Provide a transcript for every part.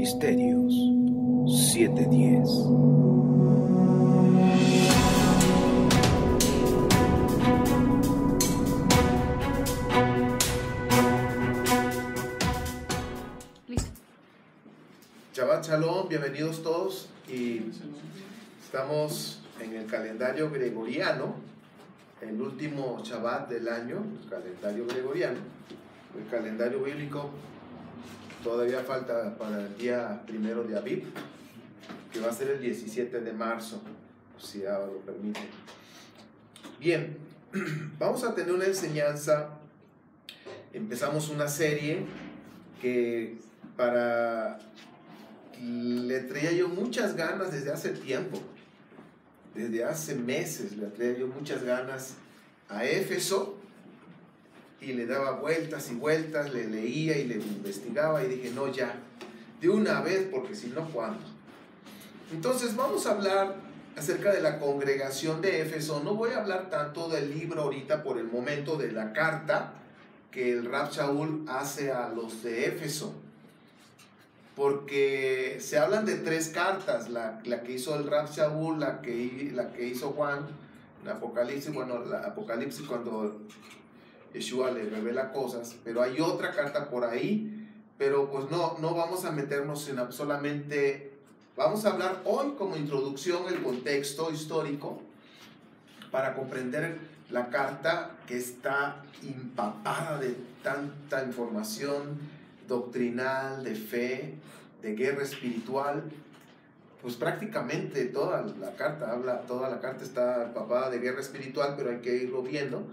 Misterios 710. Shabbat Shalom, bienvenidos todos, y estamos en el calendario gregoriano, el último Shabbat del año, el calendario gregoriano. El calendario bíblico todavía falta para el día 1 de Aviv, que va a ser el 17 de marzo, si Dios lo permite. Bien, vamos a tener una enseñanza. Empezamos una serie que le traía yo muchas ganas desde hace tiempo, desde hace meses le traía yo muchas ganas a Éfeso, y le daba vueltas y vueltas, le leía y le investigaba, y dije, no, ya, de una vez, porque si no, ¿cuándo? Entonces vamos a hablar acerca de la congregación de Éfeso. No voy a hablar tanto del libro ahorita por el momento, de la carta que el Rab Shaul hace a los de Éfeso, porque se hablan de tres cartas, la que hizo el Rab Shaul, la que hizo Juan, el Apocalipsis, bueno, la Apocalipsis cuando Yeshua le revela cosas, pero hay otra carta por ahí, pero pues no vamos a meternos en solamente, vamos a hablar hoy como introducción el contexto histórico para comprender la carta, que está empapada de tanta información doctrinal, de fe, de guerra espiritual. Pues prácticamente toda la carta está empapada de guerra espiritual, pero hay que irlo viendo.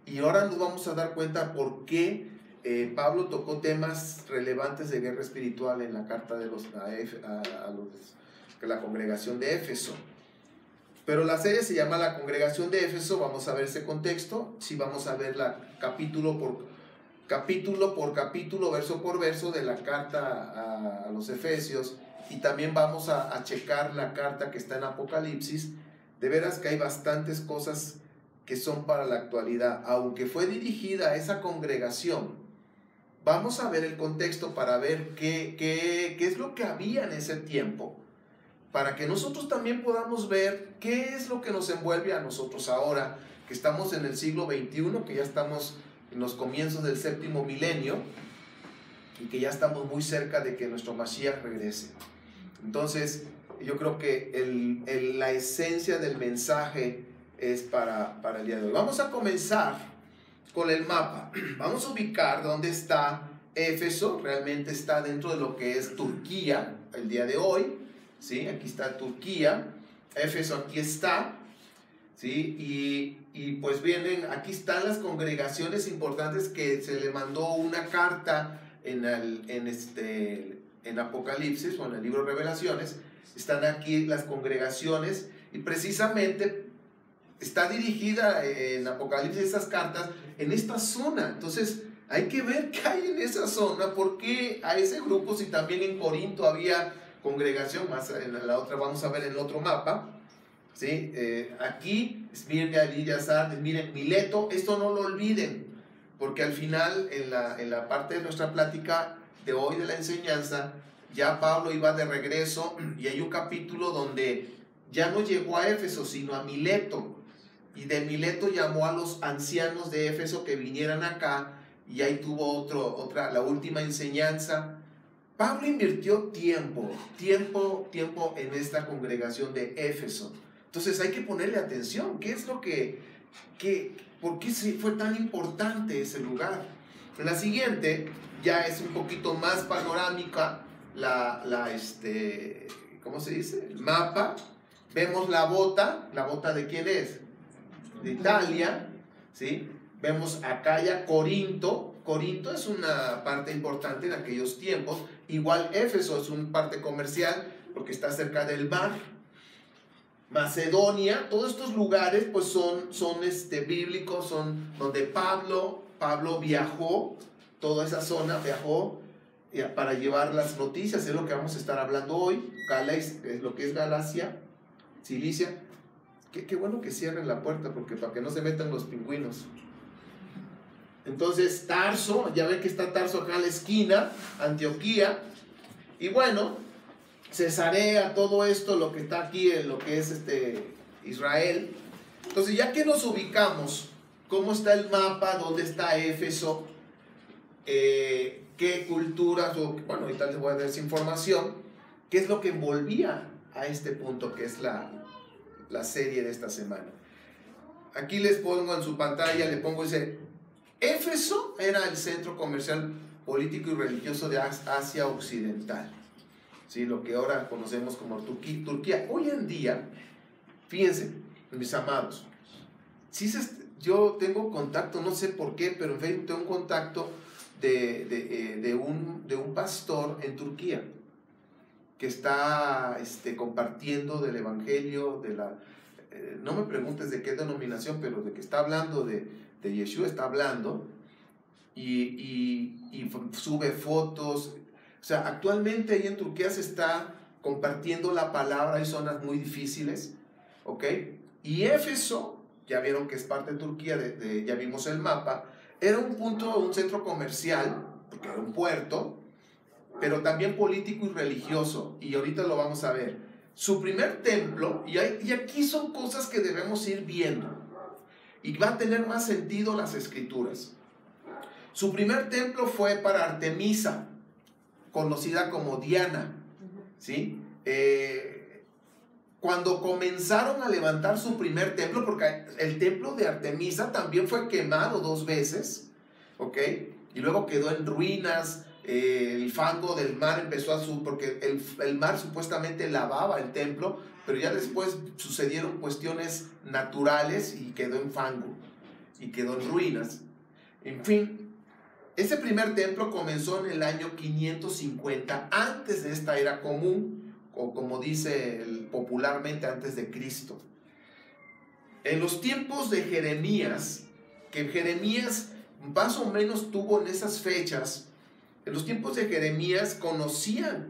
Y ahora nos vamos a dar cuenta por qué Pablo tocó temas relevantes de guerra espiritual en la carta de la congregación de Éfeso. Pero la serie se llama La Congregación de Éfeso. Vamos a ver ese contexto. Sí, vamos a ver capítulo por capítulo, verso por verso de la carta a los Efesios. Y también vamos a checar la carta que está en Apocalipsis. De veras que hay bastantes cosas que son para la actualidad, aunque fue dirigida a esa congregación. Vamos a ver el contexto para ver qué es lo que había en ese tiempo, para que nosotros también podamos ver qué es lo que nos envuelve a nosotros ahora, que estamos en el siglo XXI, que ya estamos en los comienzos del séptimo milenio, y que ya estamos muy cerca de que nuestro Mashiach regrese. Entonces, yo creo que la esencia del mensaje es para el día de hoy. Vamos a comenzar con el mapa. Vamos a ubicar dónde está Éfeso. Realmente está dentro de lo que es Turquía el día de hoy, ¿sí? Aquí está Turquía, Éfeso aquí está, ¿sí? Y pues aquí están las congregaciones importantes que se le mandó una carta en Apocalipsis o en el libro de Revelaciones. Están aquí las congregaciones, y precisamente está dirigida en Apocalipsis esas cartas en esta zona. Entonces hay que ver qué hay en esa zona, por qué a ese grupo, si también en Corinto había congregación. Más en la otra vamos a ver en el otro mapa, ¿sí? Aquí Esmirna, Lidia, Sardes, miren, Mileto. Esto no lo olviden, porque al final en la parte de nuestra plática de hoy de la enseñanza, ya Pablo iba de regreso, y hay un capítulo donde ya no llegó a Éfeso sino a Mileto. Y de Mileto llamó a los ancianos de Éfeso que vinieran acá, y ahí tuvo la última enseñanza. Pablo invirtió tiempo en esta congregación de Éfeso. Entonces hay que ponerle atención. ¿Qué es lo por qué fue tan importante ese lugar? En la siguiente ya es un poquito más panorámica ¿cómo se dice? El mapa. Vemos la bota ¿de quién es? De Italia, ¿sí? Vemos Acaya, Corinto. Corinto es una parte importante en aquellos tiempos. Igual Éfeso es una parte comercial porque está cerca del mar. Macedonia, todos estos lugares pues son bíblicos, son donde Pablo viajó, toda esa zona viajó para llevar las noticias. Es lo que vamos a estar hablando hoy. Es lo que es Galacia, Cilicia. Qué bueno que cierren la puerta, porque para que no se metan los pingüinos. Entonces Tarso, ya ven que está Tarso acá a la esquina, Antioquía, Y bueno, Cesarea, todo esto, lo que está aquí, en lo que es Israel. Entonces, ya que nos ubicamos, ¿cómo está el mapa? ¿Dónde está Éfeso? ¿Qué culturas? Bueno, ahorita les voy a dar esa información. ¿Qué es lo que envolvía a este punto, que es la serie de esta semana? Aquí les pongo en su pantalla, le pongo, dice, Éfeso era el centro comercial, político y religioso de Asia Occidental. ¿Sí? Lo que ahora conocemos como Turquía. Hoy en día, fíjense, mis amados, yo tengo contacto, no sé por qué, pero en Facebook tengo un contacto de un pastor en Turquía que está compartiendo del evangelio, no me preguntes de qué denominación, pero de que está hablando de Yeshua, está hablando y sube fotos. O sea, actualmente ahí en Turquía se está compartiendo la palabra, hay zonas muy difíciles, ¿ok? Y Éfeso, ya vieron que es parte de Turquía, ya vimos el mapa, era un centro comercial, porque era un puerto, pero también político y religioso, y ahorita lo vamos a ver. Su primer templo, y aquí son cosas que debemos ir viendo, y va a tener más sentido las escrituras. Su primer templo fue para Artemisa, conocida como Diana, ¿sí? Cuando comenzaron a levantar su primer templo, porque el templo de Artemisa también fue quemado 2 veces, ¿ok? Y luego quedó en ruinas, el fango del mar empezó a subir, porque el mar supuestamente lavaba el templo, pero ya después sucedieron cuestiones naturales y quedó en fango, y quedó en ruinas. En fin, ese primer templo comenzó en el año 550, antes de esta era común, o como dice popularmente, antes de Cristo. En los tiempos de Jeremías, que Jeremías más o menos tuvo en esas fechas, en los tiempos de Jeremías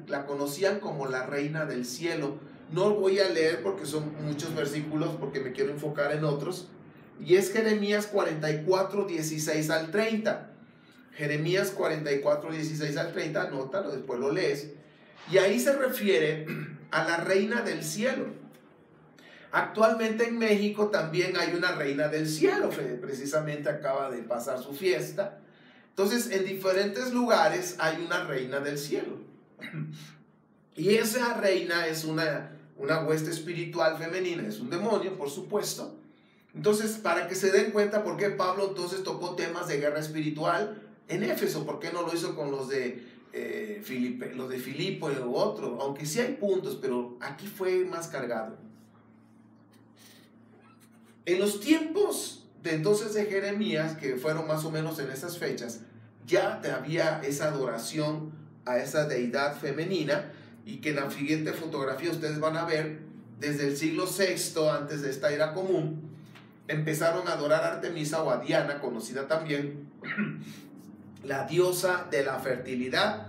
la conocían como la reina del cielo. No voy a leer porque son muchos versículos, porque me quiero enfocar en otros. Y es Jeremías 44, 16 al 30. Jeremías 44, 16 al 30, anótalo, después lo lees. Y ahí se refiere a la reina del cielo. Actualmente en México también hay una reina del cielo, precisamente acaba de pasar su fiesta. Entonces, en diferentes lugares hay una reina del cielo. Y esa reina es una hueste espiritual femenina, es un demonio, por supuesto. Entonces, para que se den cuenta por qué Pablo entonces tocó temas de guerra espiritual en Éfeso, ¿por qué no lo hizo con los de Filipo u otro? Aunque sí hay puntos, pero aquí fue más cargado. En los tiempos de entonces de Jeremías, que fueron más o menos en esas fechas, ya había esa adoración a esa deidad femenina, y que en la siguiente fotografía ustedes van a ver, desde el siglo VI, antes de esta era común, empezaron a adorar a Artemisa o a Diana, conocida también, la diosa de la fertilidad.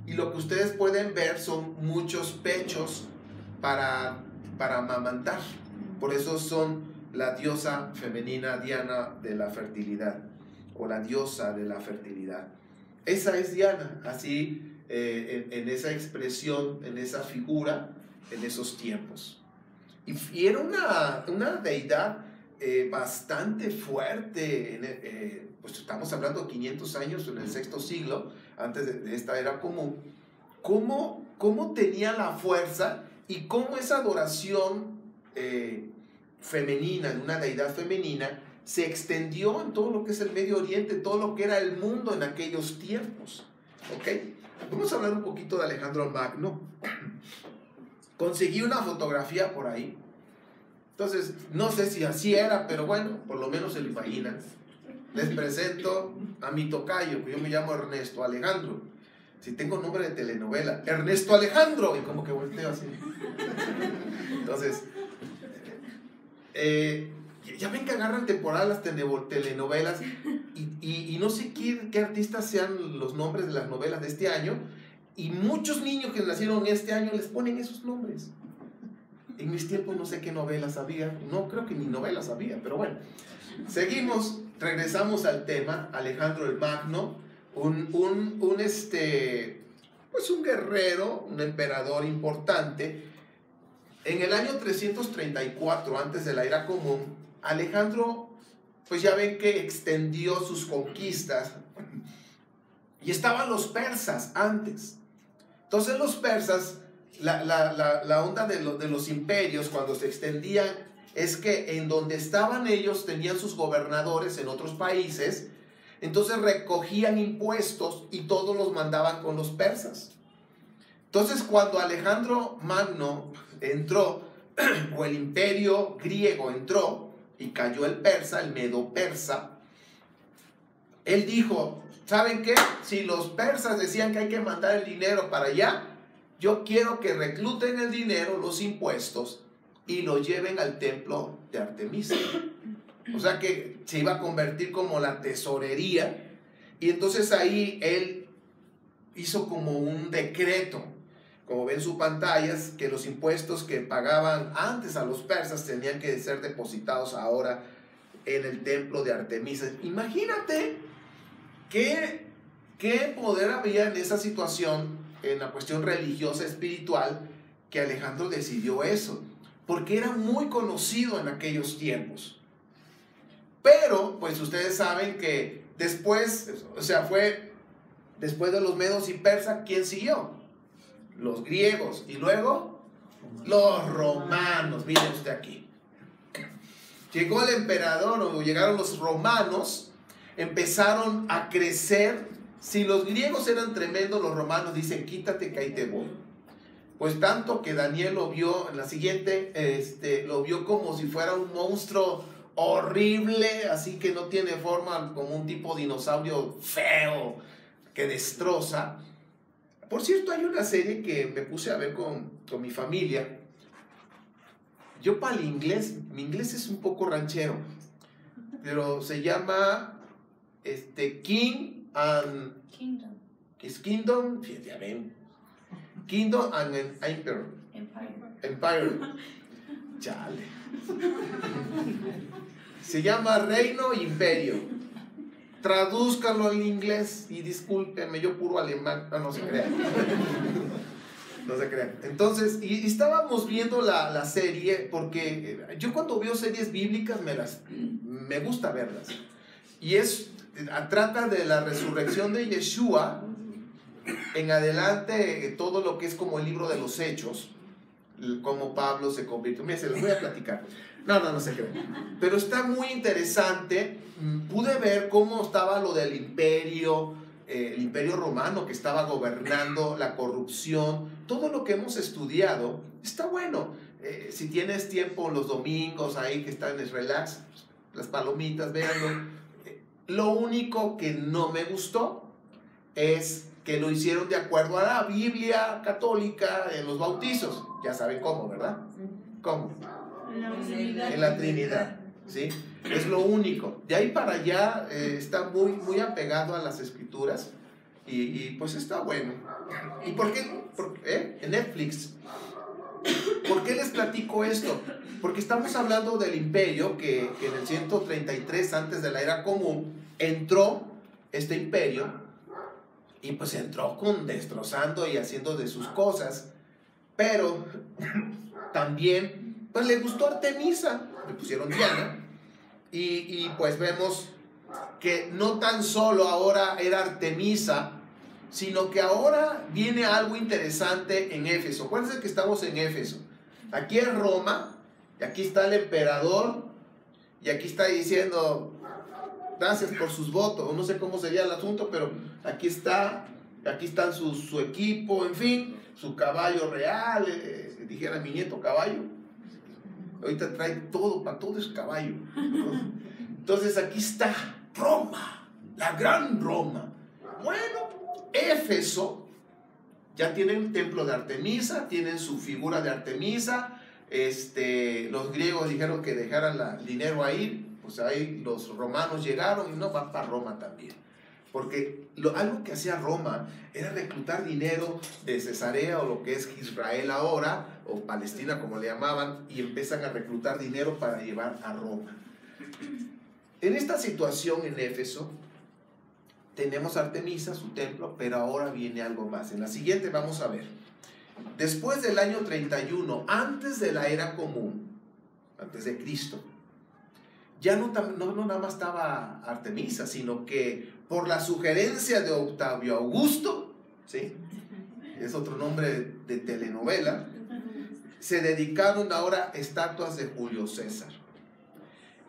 Y lo que ustedes pueden ver son muchos pechos para amamantar. Por eso son la diosa femenina Diana de la fertilidad, o la diosa de la fertilidad. Esa es Diana, así en esa expresión, en esa figura, en esos tiempos. Y era una deidad bastante fuerte, pues estamos hablando de 500 años, en el sexto siglo, antes de esta era común. ¿Cómo tenía la fuerza y cómo esa adoración femenina, de una deidad femenina, se extendió en todo lo que es el Medio Oriente, todo lo que era el mundo en aquellos tiempos? ¿Ok? Vamos a hablar un poquito de Alejandro Magno. Conseguí una fotografía por ahí. Entonces, no sé si así era, pero bueno, por lo menos se lo imaginan. Les presento a mi tocayo, que yo me llamo Ernesto Alejandro. Si tengo nombre de telenovela, Ernesto Alejandro, y como que volteo así. Entonces, ya ven que agarran temporadas las telenovelas, y no sé qué artistas sean los nombres de las novelas de este año, y muchos niños que nacieron este año les ponen esos nombres. En mis tiempos no sé qué novelas había, no creo que ni novelas había, pero bueno. Seguimos, regresamos al tema. Alejandro el Magno, pues pues un guerrero, un emperador importante. En el año 334, antes de la era común, Alejandro, pues ya ven que extendió sus conquistas, y estaban los persas antes. Entonces los persas, la onda de los imperios cuando se extendían, es que en donde estaban ellos tenían sus gobernadores en otros países, entonces recogían impuestos y todos los mandaban con los persas. Entonces cuando Alejandro Magno entró, o el imperio griego entró, y cayó el persa, el medo-persa, él dijo, ¿saben qué? Si los persas decían que hay que mandar el dinero para allá, yo quiero que recluten el dinero, los impuestos, y lo lleven al templo de Artemisa. O sea que se iba a convertir como la tesorería. Y entonces ahí él hizo como un decreto, como ven sus pantallas, que los impuestos que pagaban antes a los persas tenían que ser depositados ahora en el templo de Artemisa. Imagínate qué poder había en esa situación, en la cuestión religiosa, espiritual, que Alejandro decidió eso, porque era muy conocido en aquellos tiempos. Pero, pues ustedes saben que después, o sea, fue después de los medos y persas, ¿quién siguió? Los griegos, y luego los romanos. Miren usted aquí, llegó el emperador, o llegaron los romanos, empezaron a crecer. Si los griegos eran tremendos, los romanos dicen, quítate que ahí te voy. Pues tanto que Daniel lo vio en la siguiente, lo vio como si fuera un monstruo horrible, así que no tiene forma, como un tipo dinosaurio feo que destroza. Por cierto, hay una serie que me puse a ver con mi familia. Yo para el inglés, mi inglés es un poco ranchero, pero se llama King and Kingdom. Es Kingdom, fíjate, ya ven. Kingdom and Empire. Chale. Se llama Reino e Imperio. Tradúzcalo al inglés y discúlpeme, yo puro alemán. No se crean. No se crean. Entonces, y estábamos viendo la serie, porque yo cuando veo series bíblicas me gusta verlas. Y trata de la resurrección de Yeshua en adelante, todo lo que es como el libro de los Hechos, cómo Pablo se convirtió. Mira, se los voy a platicar. No se crean. Pero está muy interesante. Pude ver cómo estaba lo del imperio, el imperio romano que estaba gobernando, la corrupción, todo lo que hemos estudiado. Está bueno. Si tienes tiempo los domingos ahí que están en relax, las palomitas, véanlo. Lo único que no me gustó es que lo hicieron de acuerdo a la Biblia católica en los bautizos. Ya saben cómo, ¿verdad? ¿Cómo? En la Trinidad, ¿sí? Es lo único. De ahí para allá está muy, muy apegado a las escrituras y pues está bueno. ¿Y por qué? En Netflix. ¿Por qué les platico esto? Porque estamos hablando del imperio que en el 133 antes de la era común entró este imperio y pues entró destrozando y haciendo de sus cosas, pero también pues le gustó Artemisa, le pusieron Diana, y pues vemos que no tan solo ahora era Artemisa, sino que ahora viene algo interesante en Éfeso. Acuérdense que estamos en Éfeso. Aquí es Roma, y aquí está el emperador, y aquí está diciendo gracias por sus votos. No sé cómo sería el asunto, pero aquí están su equipo, en fin, su caballo real, dijera mi nieto caballo. Ahorita trae todo, para todo es caballo. Entonces aquí está Roma, la gran Roma. Bueno, Éfeso ya tienen el templo de Artemisa, tienen su figura de Artemisa. Los griegos dijeron que dejaran el dinero ahí, pues ahí los romanos llegaron y no van para Roma también. Porque algo que hacía Roma era reclutar dinero de Cesarea, o lo que es Israel ahora, o Palestina como le llamaban, y empiezan a reclutar dinero para llevar a Roma. En esta situación en Éfeso, tenemos Artemisa, su templo, pero ahora viene algo más. En la siguiente vamos a ver. Después del año 31, antes de la era común, antes de Cristo, ya no nada más estaba Artemisa, sino que por la sugerencia de Octavio Augusto, ¿sí? Es otro nombre de telenovela, se dedicaron ahora estatuas de Julio César.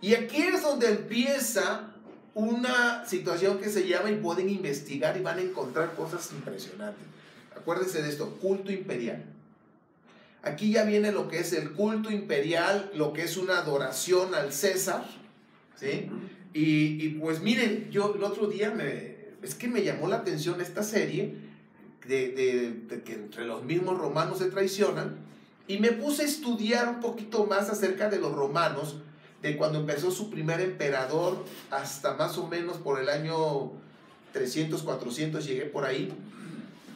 Y aquí es donde empieza una situación que se llama, y pueden investigar y van a encontrar cosas impresionantes. Acuérdense de esto, culto imperial. Aquí ya viene lo que es el culto imperial, lo que es una adoración al César, ¿sí? Y pues miren, yo el otro día es que me llamó la atención esta serie de que entre los mismos romanos se traicionan, y me puse a estudiar un poquito más acerca de los romanos, de cuando empezó su primer emperador hasta más o menos por el año 300, 400, llegué por ahí,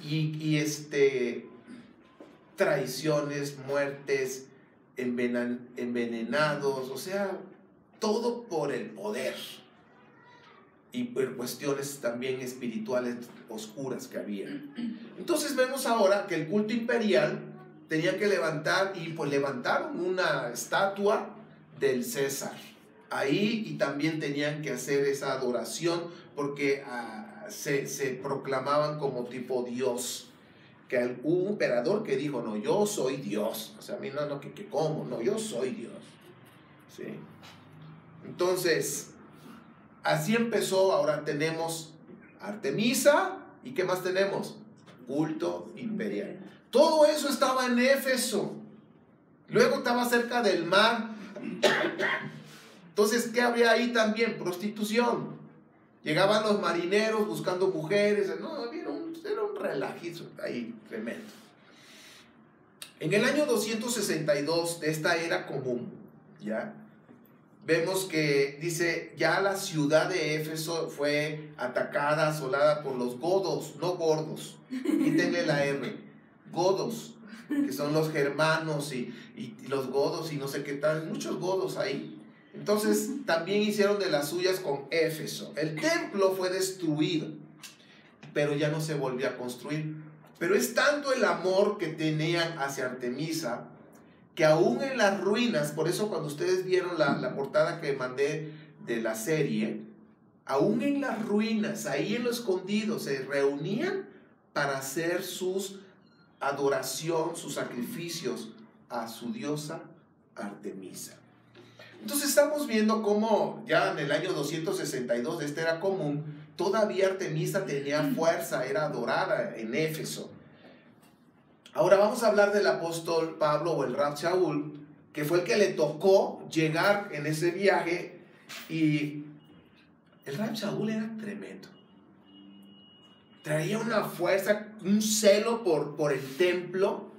y traiciones, muertes, envenenados, o sea, todo por el poder y por cuestiones también espirituales oscuras que había. Entonces vemos ahora que el culto imperial tenía que levantar, y pues levantaron una estatua del César ahí, y también tenían que hacer esa adoración porque se proclamaban como tipo Dios, que hubo un emperador que dijo, no, yo soy Dios, o sea, a mí no, que ¿cómo? No, yo soy Dios, ¿sí? Entonces, así empezó. Ahora tenemos Artemisa, ¿y qué más tenemos? Culto imperial. Todo eso estaba en Éfeso, luego estaba cerca del mar. Entonces, ¿qué había ahí también? Prostitución. Llegaban los marineros buscando mujeres, no, era un relajizo ahí tremendo. En el año 262 de esta era común, ¿ya? Vemos que dice, ya la ciudad de Éfeso fue atacada, asolada por los godos, no gordos, quítenle la R, godos, que son los germanos y los godos y no sé qué tal, muchos godos ahí. Entonces también hicieron de las suyas con Éfeso. El templo fue destruido, pero ya no se volvió a construir. Pero es tanto el amor que tenían hacia Artemisa, que aún en las ruinas, por eso cuando ustedes vieron la portada que mandé de la serie, aún en las ruinas, ahí en lo escondido, se reunían para hacer sus adoración, sus sacrificios a su diosa Artemisa. Entonces estamos viendo cómo ya en el año 262 de esta era común, todavía Artemisa tenía fuerza, era adorada en Éfeso. Ahora vamos a hablar del apóstol Pablo, o el Rab Shaul, que fue el que le tocó llegar en ese viaje, y el Rab Shaul era tremendo. Traía una fuerza, un celo por el templo,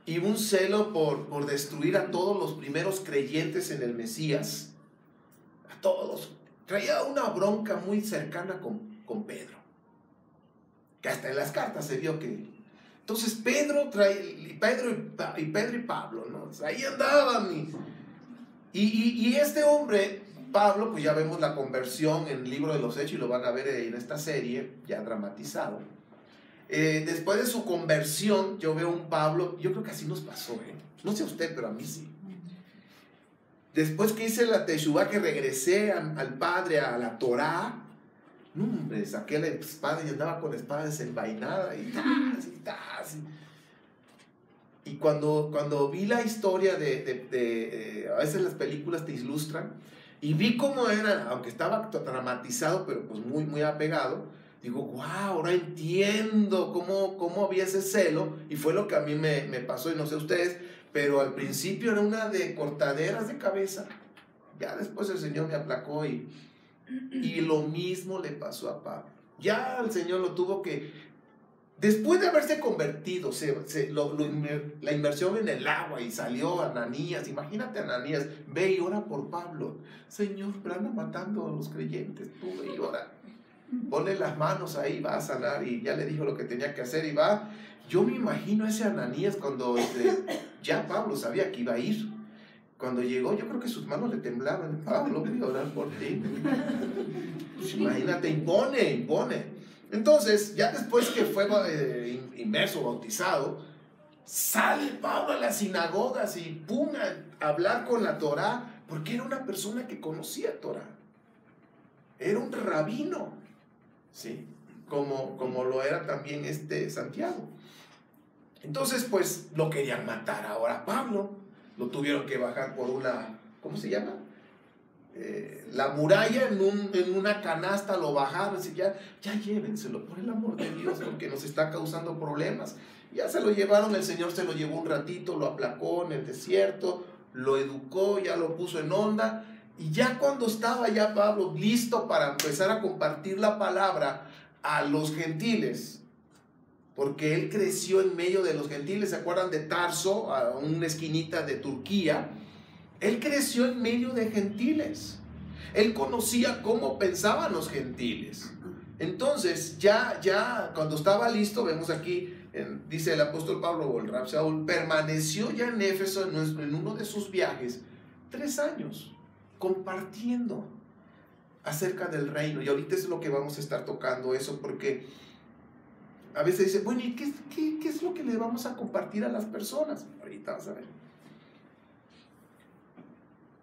y un celo por destruir a todos los primeros creyentes en el Mesías, a todos. Traía una bronca muy cercana con Pedro, que hasta en las cartas se vio que... Entonces Pedro y Pablo, ¿no? Ahí andaban, y este hombre, Pablo, pues ya vemos la conversión en el libro de los Hechos, y lo van a ver en esta serie, ya dramatizado. Después de su conversión, yo veo un Pablo, yo creo que así nos pasó, no sé a usted, pero a mí sí. Después que hice la Teshuvá, que regresé al Padre, a la Torá, no, hombre, saqué la espada y andaba con la espada desenvainada y y cuando vi la historia a veces las películas te ilustran, y vi cómo era, aunque estaba dramatizado, pero pues muy, muy apegado. Digo, wow, ahora entiendo cómo había ese celo, y fue lo que a mí me pasó, y no sé ustedes, pero al principio era una de cortaderas de cabeza. Ya después el Señor me aplacó, y lo mismo le pasó a Pablo. Ya el Señor lo tuvo que, después de haberse convertido, la inmersión en el agua, y salió Ananías, imagínate Ananías, ve y ora por Pablo. Señor, pero andan matando a los creyentes, tú ve y ora. Ponle las manos ahí, va a sanar, y ya le dijo lo que tenía que hacer, y va. Yo me imagino a ese Ananías cuando ya Pablo sabía que iba a ir, Cuando llegó, yo creo que sus manos le temblaban. Pablo, voy a orar por ti. Pues imagínate, impone. Entonces, ya después que fue inmerso, bautizado, sale Pablo a las sinagogas y pum, a hablar con la Torá, porque era una persona que conocía Torá. Era un rabino, ¿sí? Como lo era también Santiago. Entonces, pues, lo querían matar ahora a Pablo. Lo tuvieron que bajar por una, ¿cómo se llama? La muralla, en una canasta lo bajaron. Así, ya llévenselo, por el amor de Dios, porque nos está causando problemas. Ya se lo llevaron, el Señor se lo llevó un ratito, lo aplacó en el desierto, lo educó, ya lo puso en onda. Y ya cuando estaba ya Pablo listo para empezar a compartir la palabra a los gentiles, porque él creció en medio de los gentiles. ¿Se acuerdan de Tarso, a una esquinita de Turquía? Él creció en medio de gentiles. Él conocía cómo pensaban los gentiles. Entonces, ya cuando estaba listo, vemos aquí, dice el apóstol Pablo, o el Rab Saúl, permaneció ya en Éfeso en uno de sus viajes 3 años, compartiendo acerca del reino. Y ahorita es lo que vamos a estar tocando eso, porque a veces dice, bueno, ¿y qué es lo que le vamos a compartir a las personas? Ahorita vas a ver.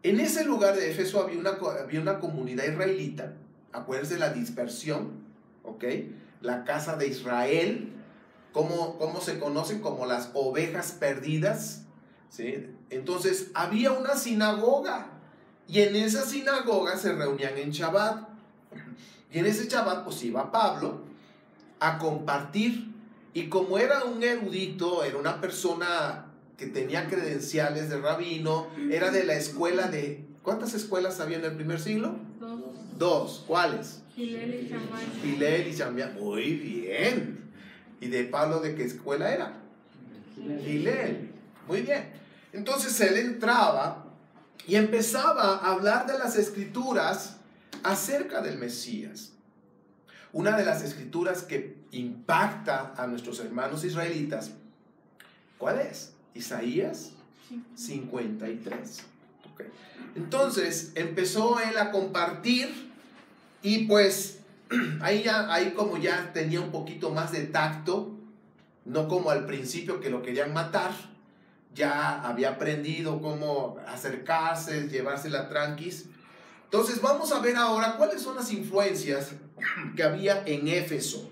En ese lugar de Éfeso había una comunidad israelita. Acuérdense de la dispersión, ¿ok? La casa de Israel, ¿cómo se conocen? Como las ovejas perdidas, ¿sí? Entonces había una sinagoga, y en esa sinagoga se reunían en Shabbat. Y en ese Shabbat pues iba Pablo a compartir, y como era un erudito, era una persona que tenía credenciales de rabino, era de la escuela de... ¿Cuántas escuelas había en el primer siglo? 2. ¿Cuáles? Hillel y Shammai. Hillel y Shammai. Muy bien. ¿Y de Pablo de qué escuela era? Hillel. Muy bien. Entonces él entraba y empezaba a hablar de las escrituras acerca del Mesías. Una de las escrituras que impacta a nuestros hermanos israelitas, ¿cuál es? Isaías 53. Okay. Entonces empezó él a compartir, y pues ahí como ya tenía un poquito más de tacto, no como al principio que lo querían matar. Ya había aprendido cómo acercarse, llevársela tranquis. Entonces vamos a ver ahora cuáles son las influencias que había en Éfeso,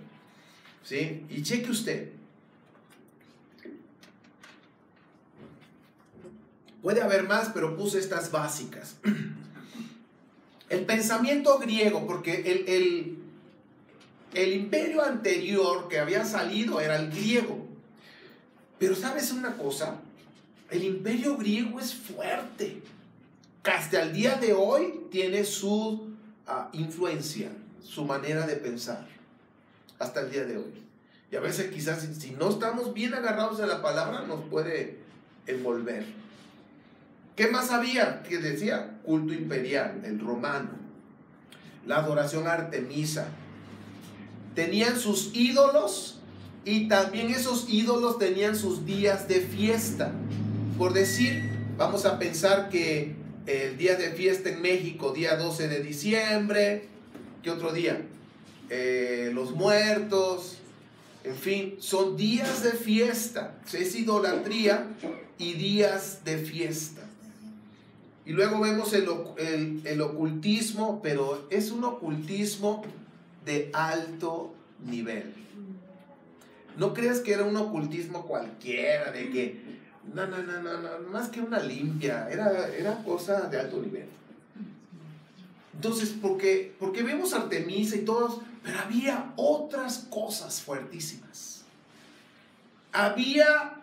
¿sí? Y cheque usted. Puede haber más, pero puse estas básicas. El pensamiento griego, porque el imperio anterior que había salido era el griego. Pero ¿sabes una cosa? El imperio griego es fuerte. Hasta el día de hoy tiene su influencia, su manera de pensar. Hasta el día de hoy. Y a veces quizás si no estamos bien agarrados a la palabra nos puede envolver. ¿Qué más había? Que decía culto imperial, el romano. La adoración a Artemisa. Tenían sus ídolos, y también esos ídolos tenían sus días de fiesta. Por decir, vamos a pensar que el día de fiesta en México, día 12 de diciembre, ¿qué otro día? Los Muertos, en fin, son días de fiesta. Es idolatría y días de fiesta. Y luego vemos el ocultismo, pero es un ocultismo de alto nivel. No creas que era un ocultismo cualquiera, de que, no, más que una limpia, era cosa de alto nivel. Entonces, porque vemos Artemisa y todos, pero había otras cosas fuertísimas. Había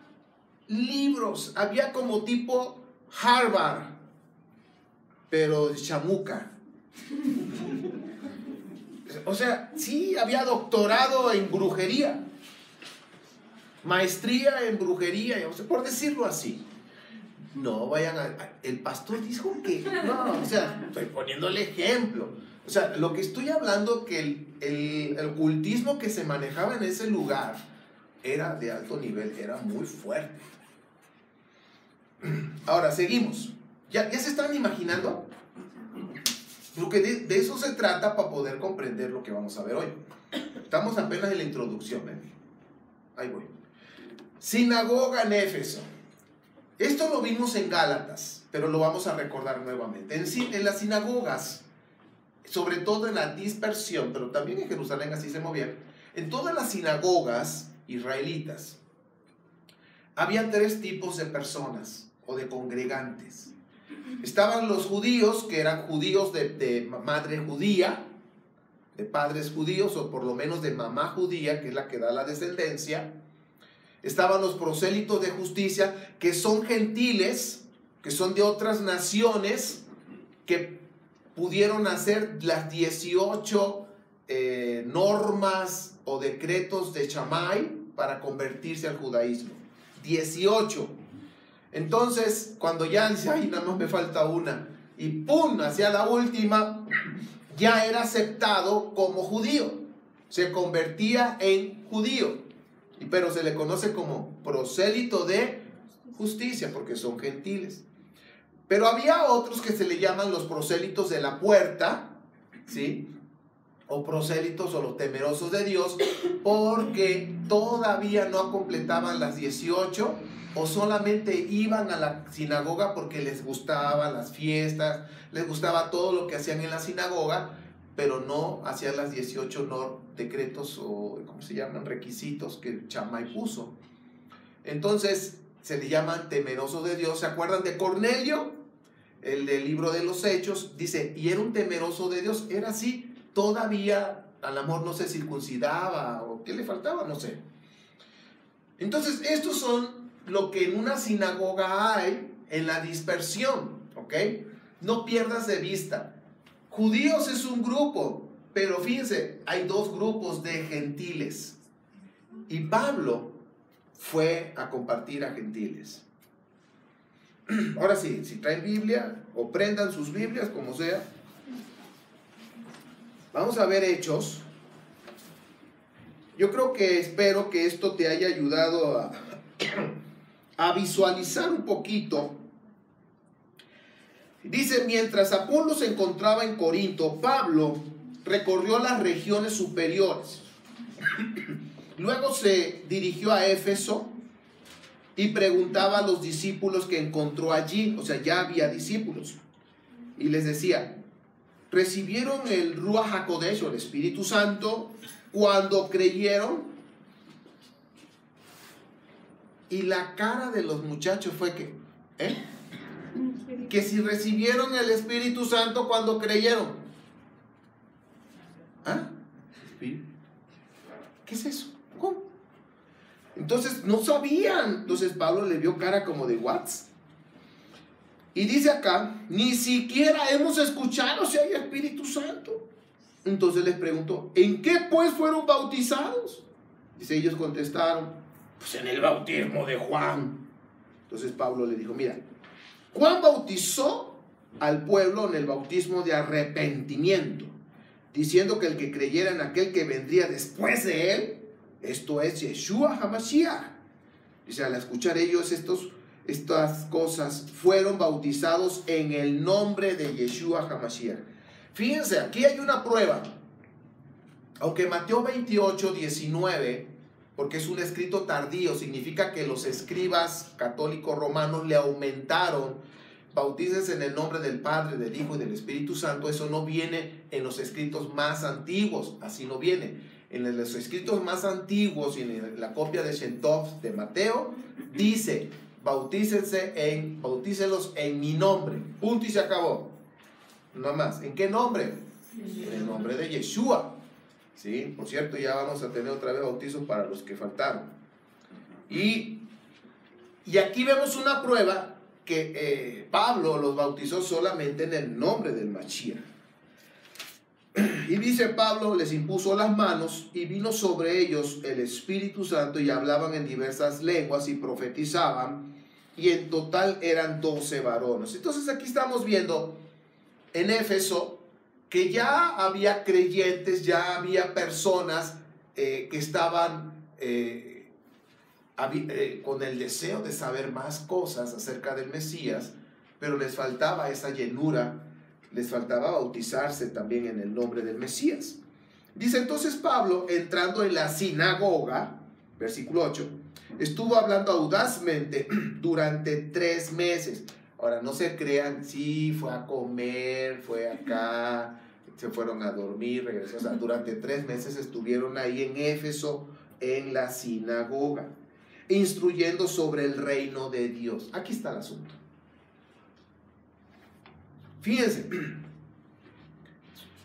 libros, había como tipo Harvard, pero chamuca. O sea, sí, había doctorado en brujería, maestría en brujería, o sea, por decirlo así. No vayan el pastor dijo que no, o sea, estoy poniendo el ejemplo. O sea, lo que estoy hablando, que el ocultismo que se manejaba en ese lugar era de alto nivel, era muy fuerte. Ahora, seguimos. ¿Ya se están imaginando? Porque de eso se trata para poder comprender lo que vamos a ver hoy. Estamos apenas en la introducción. Ahí voy. Sinagoga en Éfeso. Esto lo vimos en Gálatas, pero lo vamos a recordar nuevamente. En las sinagogas, sobre todo en la dispersión, pero también en Jerusalén así se movían, en todas las sinagogas israelitas, había tres tipos de personas o de congregantes. Estaban los judíos, que eran judíos de madre judía, de padres judíos, o por lo menos de mamá judía, que es la que da la descendencia. Estaban los prosélitos de justicia, que son gentiles, que son de otras naciones, que pudieron hacer las 18 normas o decretos de Shammai para convertirse al judaísmo. 18. Entonces, cuando ya dice, ay, nada más me falta una, y ¡pum!, hacia la última, ya era aceptado como judío. Se convertía en judío. Pero se le conoce como prosélito de justicia, porque son gentiles. Pero había otros que se le llaman los prosélitos de la puerta, ¿sí? O prosélitos o los temerosos de Dios, porque todavía no completaban las 18 o solamente iban a la sinagoga porque les gustaban las fiestas, les gustaba todo lo que hacían en la sinagoga, pero no hacían las 18 decretos o, ¿cómo se llaman?, requisitos que Shammai puso. Entonces se le llaman temerosos de Dios. ¿Se acuerdan de Cornelio? El del libro de los Hechos dice, y era un temeroso de Dios, era así, todavía al amor no se circuncidaba, o qué le faltaba, no sé. Entonces estos son lo que en una sinagoga hay en la dispersión, ¿ok? No pierdas de vista. Judíos es un grupo, pero fíjense, hay dos grupos de gentiles. Y Pablo fue a compartir a gentiles. Ahora sí, si traen Biblia o prendan sus Biblias, como sea. Vamos a ver Hechos. Yo espero que esto te haya ayudado a visualizar un poquito. Dice, mientras Apolo se encontraba en Corinto, Pablo recorrió las regiones superiores. Luego se dirigió a Éfeso y preguntaba a los discípulos que encontró allí, o sea, ya había discípulos, y les decía, ¿recibieron el Ruach HaKodesh o el Espíritu Santo cuando creyeron? Y la cara de los muchachos fue que si recibieron el Espíritu Santo cuando creyeron. ¿Ah? ¿Qué es eso? ¿Cómo? Entonces no sabían. Entonces Pablo le vio cara como de ¿what? Y dice acá, ni siquiera hemos escuchado si hay Espíritu Santo. Entonces les preguntó, ¿en qué pues fueron bautizados? Dice, ellos contestaron, pues en el bautismo de Juan. Entonces Pablo le dijo, mira, Juan bautizó al pueblo en el bautismo de arrepentimiento, diciendo que el que creyera en aquel que vendría después de él, esto es Yeshua HaMashiach. Dice, al escuchar ellos estas cosas, fueron bautizados en el nombre de Yeshua HaMashiach. Fíjense, aquí hay una prueba. Aunque Mateo 28, 19, porque es un escrito tardío, significa que los escribas católicos romanos le aumentaron, bautícense en el nombre del Padre, del Hijo y del Espíritu Santo. Eso no viene en los escritos más antiguos, así no viene. En los escritos más antiguos y en la copia de Shentov de Mateo, dice, bautícenlos en mi nombre, punto y se acabó. No más. ¿En qué nombre? En el nombre de Yeshua. ¿Sí? Por cierto, ya vamos a tener otra vez bautizos para los que faltaron. Y aquí vemos una prueba que Pablo los bautizó solamente en el nombre del Mashiach. Y dice Pablo, les impuso las manos y vino sobre ellos el Espíritu Santo y hablaban en diversas lenguas y profetizaban, y en total eran 12 varones. Entonces aquí estamos viendo en Éfeso que ya había creyentes, ya había personas que estaban con el deseo de saber más cosas acerca del Mesías, pero les faltaba esa llenura, les faltaba bautizarse también en el nombre del Mesías. Dice entonces Pablo, entrando en la sinagoga, versículo 8, estuvo hablando audazmente durante 3 meses. Ahora, no se crean, sí, fue a comer, fue acá, se fueron a dormir, regresó. O sea, durante 3 meses estuvieron ahí en Éfeso, en la sinagoga, instruyendo sobre el reino de Dios. Aquí está el asunto. Fíjense,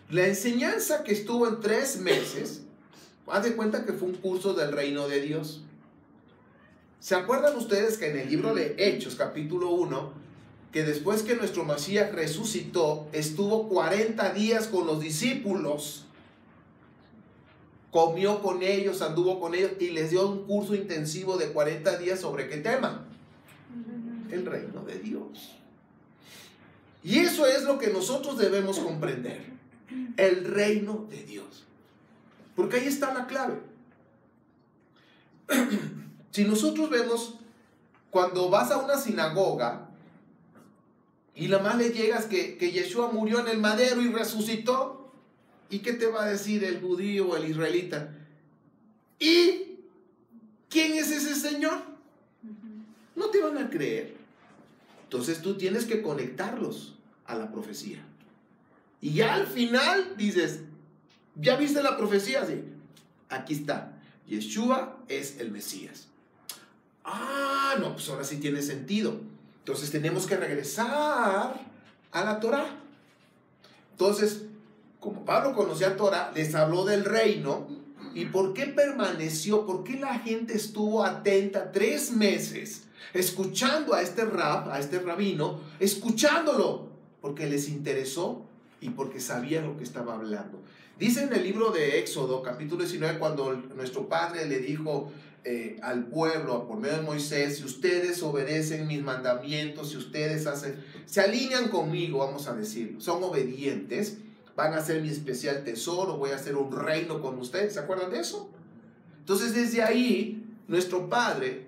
la enseñanza que estuvo en 3 meses, haz de cuenta que fue un curso del reino de Dios. ¿Se acuerdan ustedes que en el libro de Hechos, capítulo 1, que después que nuestro Mashiach resucitó, estuvo 40 días con los discípulos, comió con ellos, anduvo con ellos y les dio un curso intensivo de 40 días sobre qué tema? El reino de Dios. Y eso es lo que nosotros debemos comprender, el reino de Dios, porque ahí está la clave. Si nosotros vemos, cuando vas a una sinagoga y la más le llegas que Yeshua murió en el madero y resucitó, ¿y qué te va a decir el judío o el israelita? ¿Y quién es ese Señor? No te van a creer. Entonces tú tienes que conectarlos a la profecía. Y ya al final dices, ¿ya viste la profecía? Sí, aquí está. Yeshua es el Mesías. Ah, no, pues ahora sí tiene sentido. Entonces tenemos que regresar a la Torá. Entonces, como Pablo conocía Torá, les habló del reino. ¿Y por qué permaneció? ¿Por qué la gente estuvo atenta 3 meses escuchando a este rabino, escuchándolo? Porque les interesó y porque sabía lo que estaba hablando. Dice en el libro de Éxodo, capítulo 19, cuando nuestro padre le dijo al pueblo por medio de Moisés, si ustedes obedecen mis mandamientos, si ustedes se alinean conmigo, vamos a decir, son obedientes, van a ser mi especial tesoro, voy a hacer un reino con ustedes. ¿Se acuerdan de eso? Entonces desde ahí, nuestro padre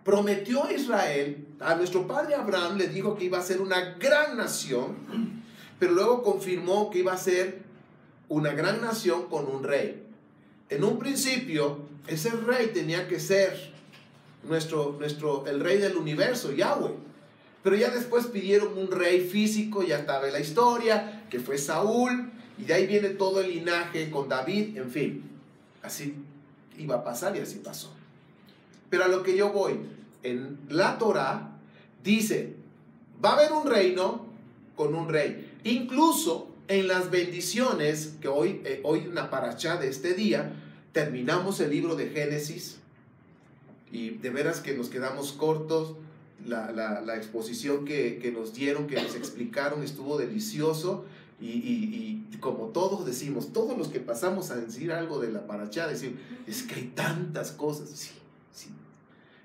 prometió a Israel, a nuestro padre Abraham le dijo que iba a ser una gran nación, pero luego confirmó que iba a ser una gran nación con un rey. En un principio, ese rey tenía que ser el rey del universo, Yahweh. Pero ya después pidieron un rey físico, ya estaba en la historia, que fue Saúl, y de ahí viene todo el linaje con David, en fin. Así iba a pasar y así pasó. Pero a lo que yo voy, en la Torá dice, va a haber un reino con un rey. Incluso en las bendiciones, que hoy en la parashá de este día, terminamos el libro de Génesis, y de veras que nos quedamos cortos. La exposición que nos dieron, que nos explicaron, estuvo delicioso. Y como todos decimos, todos los que pasamos a decir algo de la parashá, decimos, es que hay tantas cosas.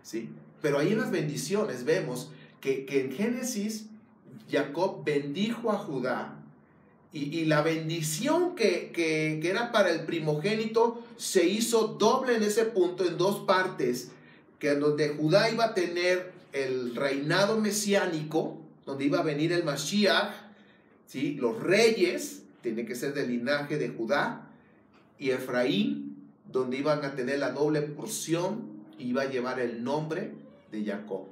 Sí. Pero ahí en las bendiciones vemos que en Génesis Jacob bendijo a Judá, y la bendición que era para el primogénito se hizo doble en ese punto, en 2 partes, que donde Judá iba a tener el reinado mesiánico, donde iba a venir el Mashiach, ¿sí? Los reyes tienen que ser del linaje de Judá, y Efraín, donde iban a tener la doble porción, y iba a llevar el nombre de Jacob,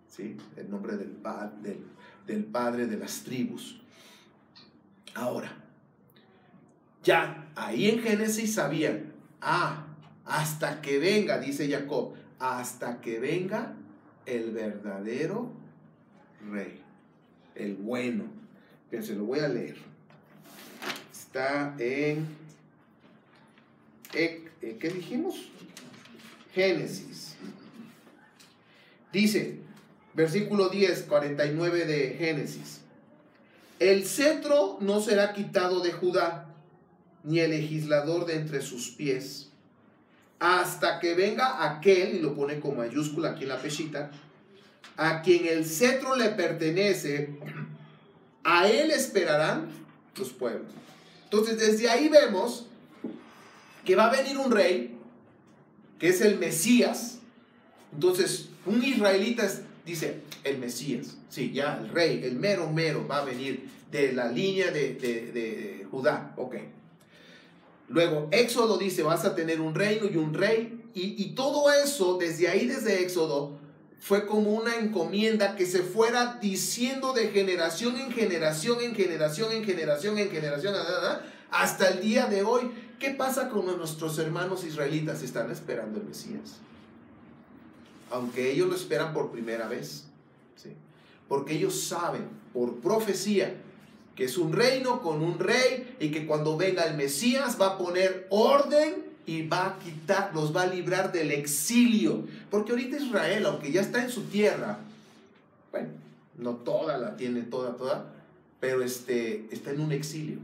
¿sí? El nombre del padre de las tribus. Ahora, ya ahí en Génesis sabían, hasta que venga, dice Jacob, hasta que venga el verdadero rey, el bueno. Se lo voy a leer. Está en ¿qué dijimos? Génesis. Dice, versículo 10, 49 de Génesis: el cetro no será quitado de Judá, ni el legislador de entre sus pies, hasta que venga aquel, y lo pone con mayúscula aquí en la peshita, a quien el cetro le pertenece, a él esperarán los pueblos. Entonces desde ahí vemos que va a venir un rey, que es el Mesías. Entonces un israelita dice el Mesías, sí, ya el rey, el mero mero va a venir de la línea de Judá, ok. Luego Éxodo dice, vas a tener un reino y un rey, y todo eso, desde ahí, desde Éxodo, fue como una encomienda que se fuera diciendo de generación en generación, en generación, en generación, en generación, hasta el día de hoy. ¿Qué pasa con nuestros hermanos israelitas? Están esperando el Mesías, aunque ellos lo esperan por primera vez, ¿sí? Porque ellos saben por profecía que es un reino con un rey, y que cuando venga el Mesías va a poner orden y va a quitar, los va a librar del exilio. Porque ahorita Israel, aunque ya está en su tierra, bueno, no toda la tiene, toda, pero está en un exilio.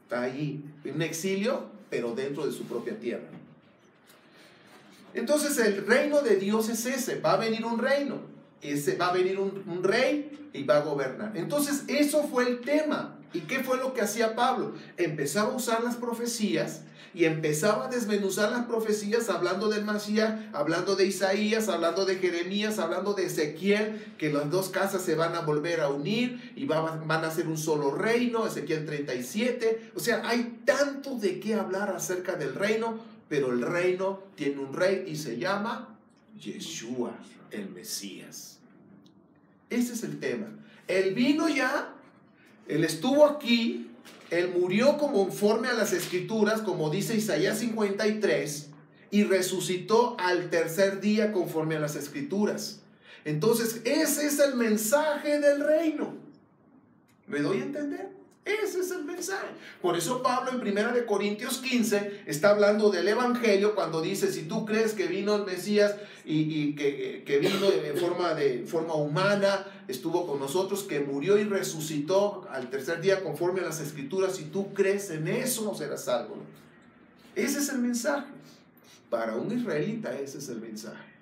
Está allí, en un exilio, pero dentro de su propia tierra. Entonces el reino de Dios es ese, va a venir un reino, va a venir un rey y va a gobernar. Entonces eso fue el tema. ¿Y qué fue lo que hacía Pablo? Empezaba a usar las profecías y empezaba a desmenuzar las profecías, hablando del Mesías, hablando de Isaías, hablando de Jeremías, hablando de Ezequiel, que las dos casas se van a volver a unir y van a ser un solo reino, Ezequiel 37. O sea, hay tanto de qué hablar acerca del reino, pero el reino tiene un rey y se llama Yeshua, el Mesías. Ese es el tema. Él vino ya, Él estuvo aquí, Él murió conforme a las Escrituras, como dice Isaías 53, y resucitó al tercer día conforme a las Escrituras. Entonces, ese es el mensaje del reino. ¿Me doy a entender? Ese es el mensaje. Por eso Pablo en 1 Corintios 15 está hablando del Evangelio, cuando dice, si tú crees que vino el Mesías y que vino en forma humana, estuvo con nosotros, que murió y resucitó al tercer día conforme a las Escrituras, si tú crees en eso, no serás salvo. Ese es el mensaje. Para un israelita ese es el mensaje,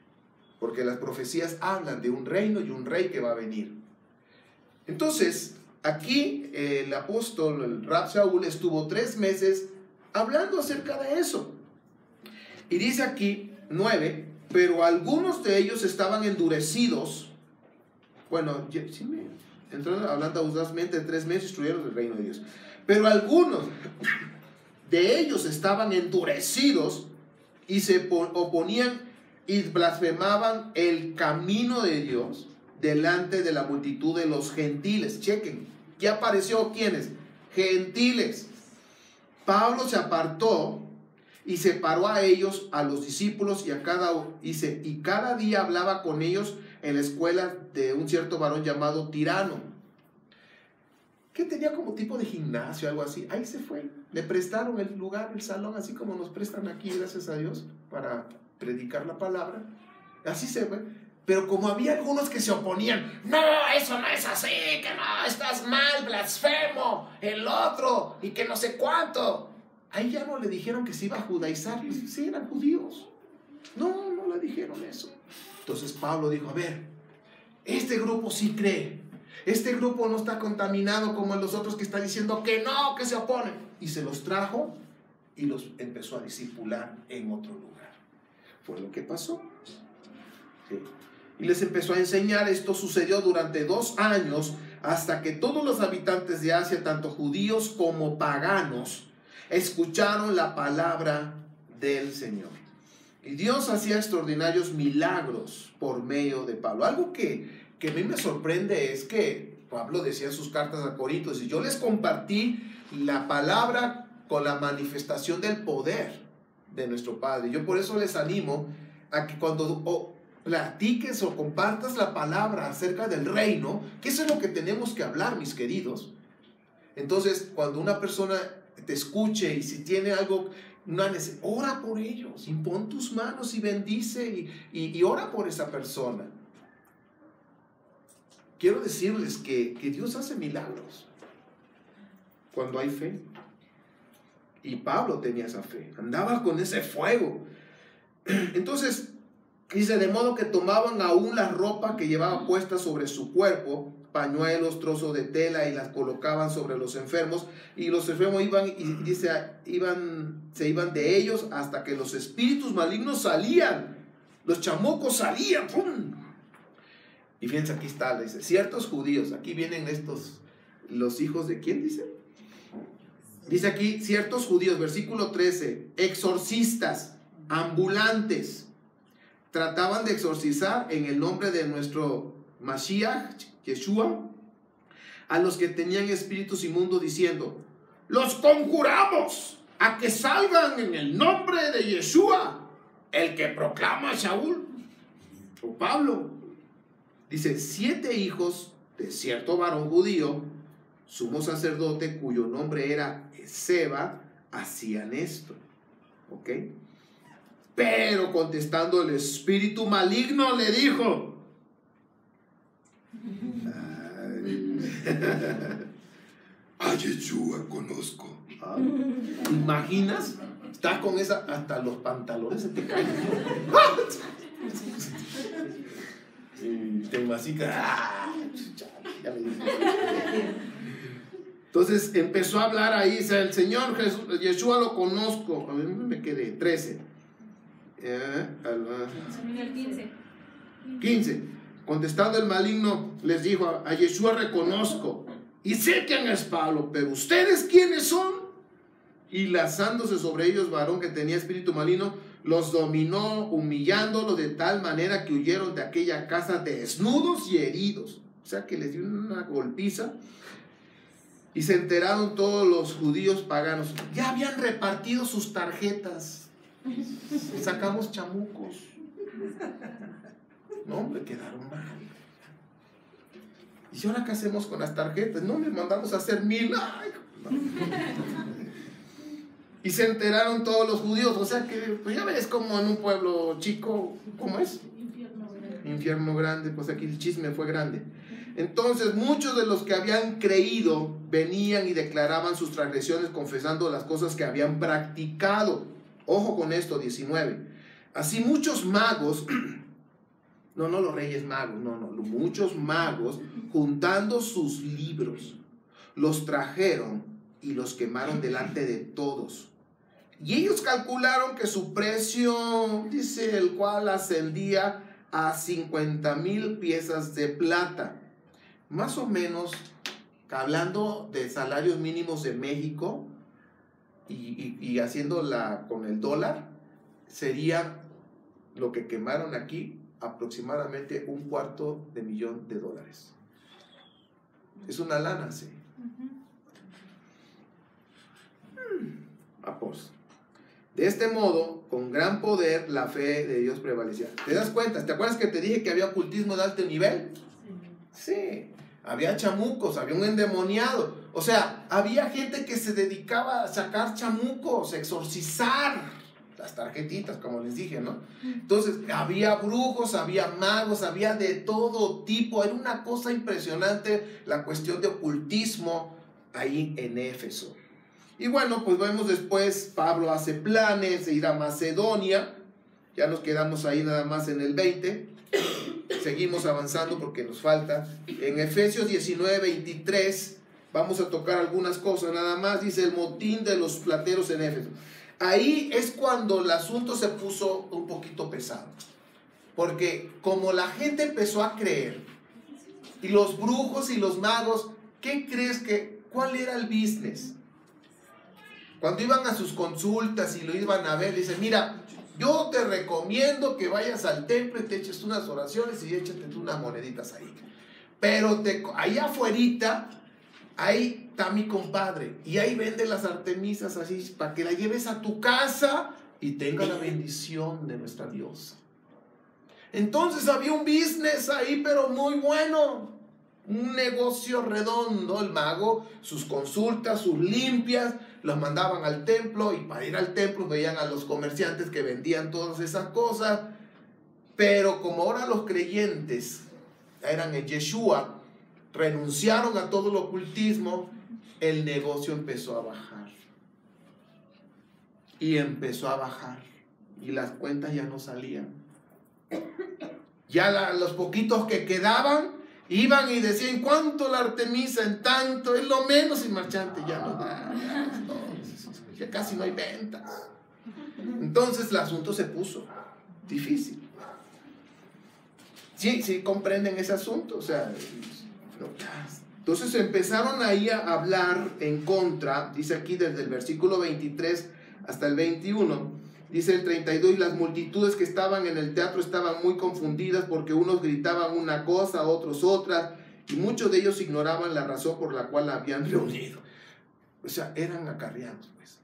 porque las profecías hablan de un reino y un rey que va a venir. Entonces, aquí el apóstol, el Rab Shaul, estuvo 3 meses hablando acerca de eso. Y dice aquí, 9, pero algunos de ellos estaban endurecidos. Bueno, sí me entraron hablando audazmente, 3 meses instruyeron del reino de Dios. Pero algunos de ellos estaban endurecidos y se oponían y blasfemaban el camino de Dios delante de la multitud de los gentiles. Chequen, ¿ya apareció quiénes? Gentiles. Pablo se apartó y separó a ellos, a los discípulos, y cada día hablaba con ellos en la escuela de un cierto varón llamado Tirano, que tenía como tipo de gimnasio, algo así. Ahí se fue. Le prestaron el lugar, el salón, así como nos prestan aquí, gracias a Dios, para predicar la palabra. Así se fue. Pero como había algunos que se oponían, no, eso no es así, que no, estás mal, blasfemo, el otro, y que no sé cuánto. Ahí ya no le dijeron que se iba a judaizar, sí, eran judíos. No le dijeron eso. Entonces Pablo dijo, a ver, este grupo sí cree, este grupo no está contaminado como los otros que están diciendo que no, que se oponen. Y se los trajo y los empezó a discipular en otro lugar. Fue lo que pasó. Sí. Y les empezó a enseñar. Esto sucedió durante 2 años, hasta que todos los habitantes de Asia, tanto judíos como paganos, escucharon la palabra del Señor. Y Dios hacía extraordinarios milagros por medio de Pablo. Algo que a mí me sorprende es que Pablo decía en sus cartas a Corintios, y yo les compartí la palabra con la manifestación del poder de nuestro Padre. Yo por eso les animo a que cuando platiques o compartas la palabra acerca del reino, que eso es lo que tenemos que hablar, mis queridos. Entonces, cuando una persona te escuche y si tiene algo, ora por ellos, impon tus manos y bendice y ora por esa persona. Quiero decirles que Dios hace milagros cuando hay fe. Y Pablo tenía esa fe, andaba con ese fuego. Entonces, dice, de modo que tomaban aún la ropa que llevaba puesta sobre su cuerpo, pañuelos, trozos de tela, y las colocaban sobre los enfermos, y los enfermos se iban de ellos hasta que los espíritus malignos salían, los chamucos salían, ¡pum! Y fíjense, aquí está, dice, ciertos judíos, aquí vienen estos, los hijos de ¿quién dice? Dice aquí, ciertos judíos, versículo 13, exorcistas, ambulantes, trataban de exorcizar en el nombre de nuestro Mashiach, Yeshua, a los que tenían espíritus inmundos, diciendo, los conjuramos a que salgan en el nombre de Yeshua, el que proclama a Saúl o Pablo. Dice, 7 hijos de cierto varón judío, sumo sacerdote, cuyo nombre era Seba, hacían esto. ¿Ok? Pero contestando el espíritu maligno le dijo, a Yeshua conozco. ¿Te imaginas? Estás con esa, hasta los pantalones se te caen. Y te masicas. Entonces empezó a hablar ahí, dice, el Señor Jesús, Yeshua lo conozco. A mí me quedé 13. 15. Contestando el maligno les dijo, a Yeshua reconozco y sé quién es Pablo, pero ¿ustedes quiénes son? Y lanzándose sobre ellos varón que tenía espíritu maligno, los dominó, humillándolos de tal manera que huyeron de aquella casa desnudos y heridos. O sea que les dio una golpiza. Y se enteraron todos los judíos paganos. Ya habían repartido sus tarjetas. Sacamos chamucos. No, hombre, quedaron mal. ¿Y ahora qué hacemos con las tarjetas? No, me mandamos a hacer 1000. Ay, no. Y se enteraron todos los judíos. O sea que, pues ya ves como en un pueblo chico, ¿cómo es? Infierno grande. Pues aquí el chisme fue grande. Entonces muchos de los que habían creído venían y declaraban sus transgresiones, confesando las cosas que habían practicado. Ojo con esto, 19. Así muchos magos, no los reyes magos, muchos magos, juntando sus libros, los trajeron y los quemaron delante de todos. Y ellos calcularon que su precio, dice, el cual ascendía a 50,000 piezas de plata. Más o menos, hablando de salarios mínimos de México y haciéndola con el dólar, sería lo que quemaron aquí aproximadamente $250,000. Es una lana, sí. Apóstol. De este modo, con gran poder, la fe de Dios prevalecía. ¿Te das cuenta? ¿Te acuerdas que te dije que había ocultismo de alto nivel? Sí. Había chamucos, había un endemoniado. O sea, había gente que se dedicaba a sacar chamucos, exorcizar las tarjetitas, como les dije, ¿no? Entonces, había brujos, había magos, había de todo tipo. Era una cosa impresionante la cuestión de ocultismo ahí en Éfeso. Y bueno, pues vemos después, Pablo hace planes de ir a Macedonia. Ya nos quedamos ahí nada más en el 20. Seguimos avanzando porque nos falta. En Efesios 19:23 vamos a tocar algunas cosas nada más. Dice el motín de los plateros en Éfeso. Ahí es cuando el asunto se puso un poquito pesado. Porque como la gente empezó a creer, y los brujos y los magos, ¿qué crees que, cuál era el business? Cuando iban a sus consultas y lo iban a ver, dicen, mira, yo te recomiendo que vayas al templo y te eches unas oraciones y échate unas moneditas ahí. Pero ahí afuerita, ahí está mi compadre. Y ahí vende las artemisas así para que la lleves a tu casa y tenga la bendición de nuestra diosa. Entonces había un business ahí, pero muy bueno. Un negocio redondo. El mago, sus consultas, sus limpias, los mandaban al templo, y para ir al templo veían a los comerciantes que vendían todas esas cosas. Pero como ahora los creyentes eran en Yeshua, renunciaron a todo el ocultismo, el negocio empezó a bajar. Y empezó a bajar. Y las cuentas ya no salían. Ya los poquitos que quedaban iban y decían, ¿cuánto la artemisa? En tanto, es lo menos, y marchante ya no da. Ya casi no hay ventas. Entonces el asunto se puso difícil. Sí, comprenden ese asunto. O sea, entonces empezaron ahí a hablar en contra, dice aquí desde el versículo 23 hasta el 21, dice el 32, y las multitudes que estaban en el teatro estaban muy confundidas porque unos gritaban una cosa, otros otra, y muchos de ellos ignoraban la razón por la cual la habían reunido. O sea, eran acarreados, pues.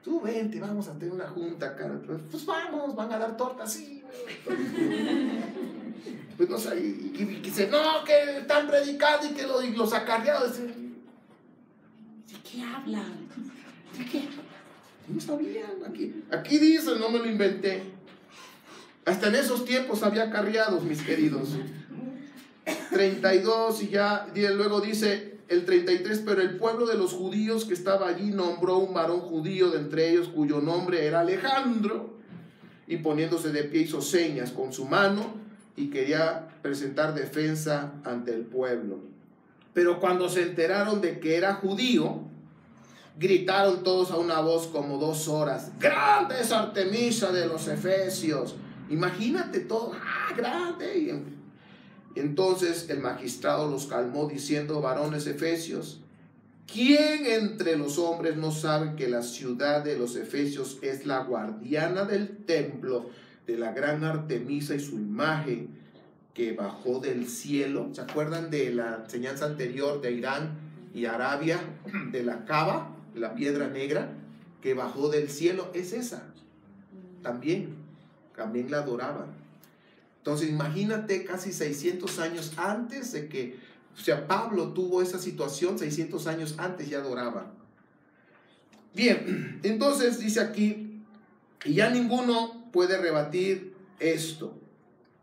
Tú vente, vamos a tener una junta acá. Pues vamos, van a dar tortas, sí. Pues no sé, y dice, no, que están predicando y que los acarreados. ¿De qué hablan? ¿De qué? No sabían. Aquí dice, no me lo inventé. Hasta en esos tiempos había acarreados, mis queridos. 32 y ya, luego dice el 33, pero el pueblo de los judíos que estaba allí nombró un varón judío de entre ellos cuyo nombre era Alejandro, y poniéndose de pie hizo señas con su mano y quería presentar defensa ante el pueblo. Pero cuando se enteraron de que era judío, gritaron todos a una voz como 2 horas: ¡grande es Artemisa de los Efesios! Imagínate todo, grande. Y entonces el magistrado los calmó diciendo: varones efesios, ¿quién entre los hombres no sabe que la ciudad de los Efesios es la guardiana del templo de la gran Artemisa y su imagen que bajó del cielo? ¿Se acuerdan de la enseñanza anterior de Irán y Arabia, de la Caba, de la piedra negra que bajó del cielo? Es esa. También la adoraban. Entonces imagínate, casi 600 años antes de que, o sea, Pablo tuvo esa situación, 600 años antes ya adoraban. Bien, entonces dice aquí, y ya ninguno puede rebatir esto.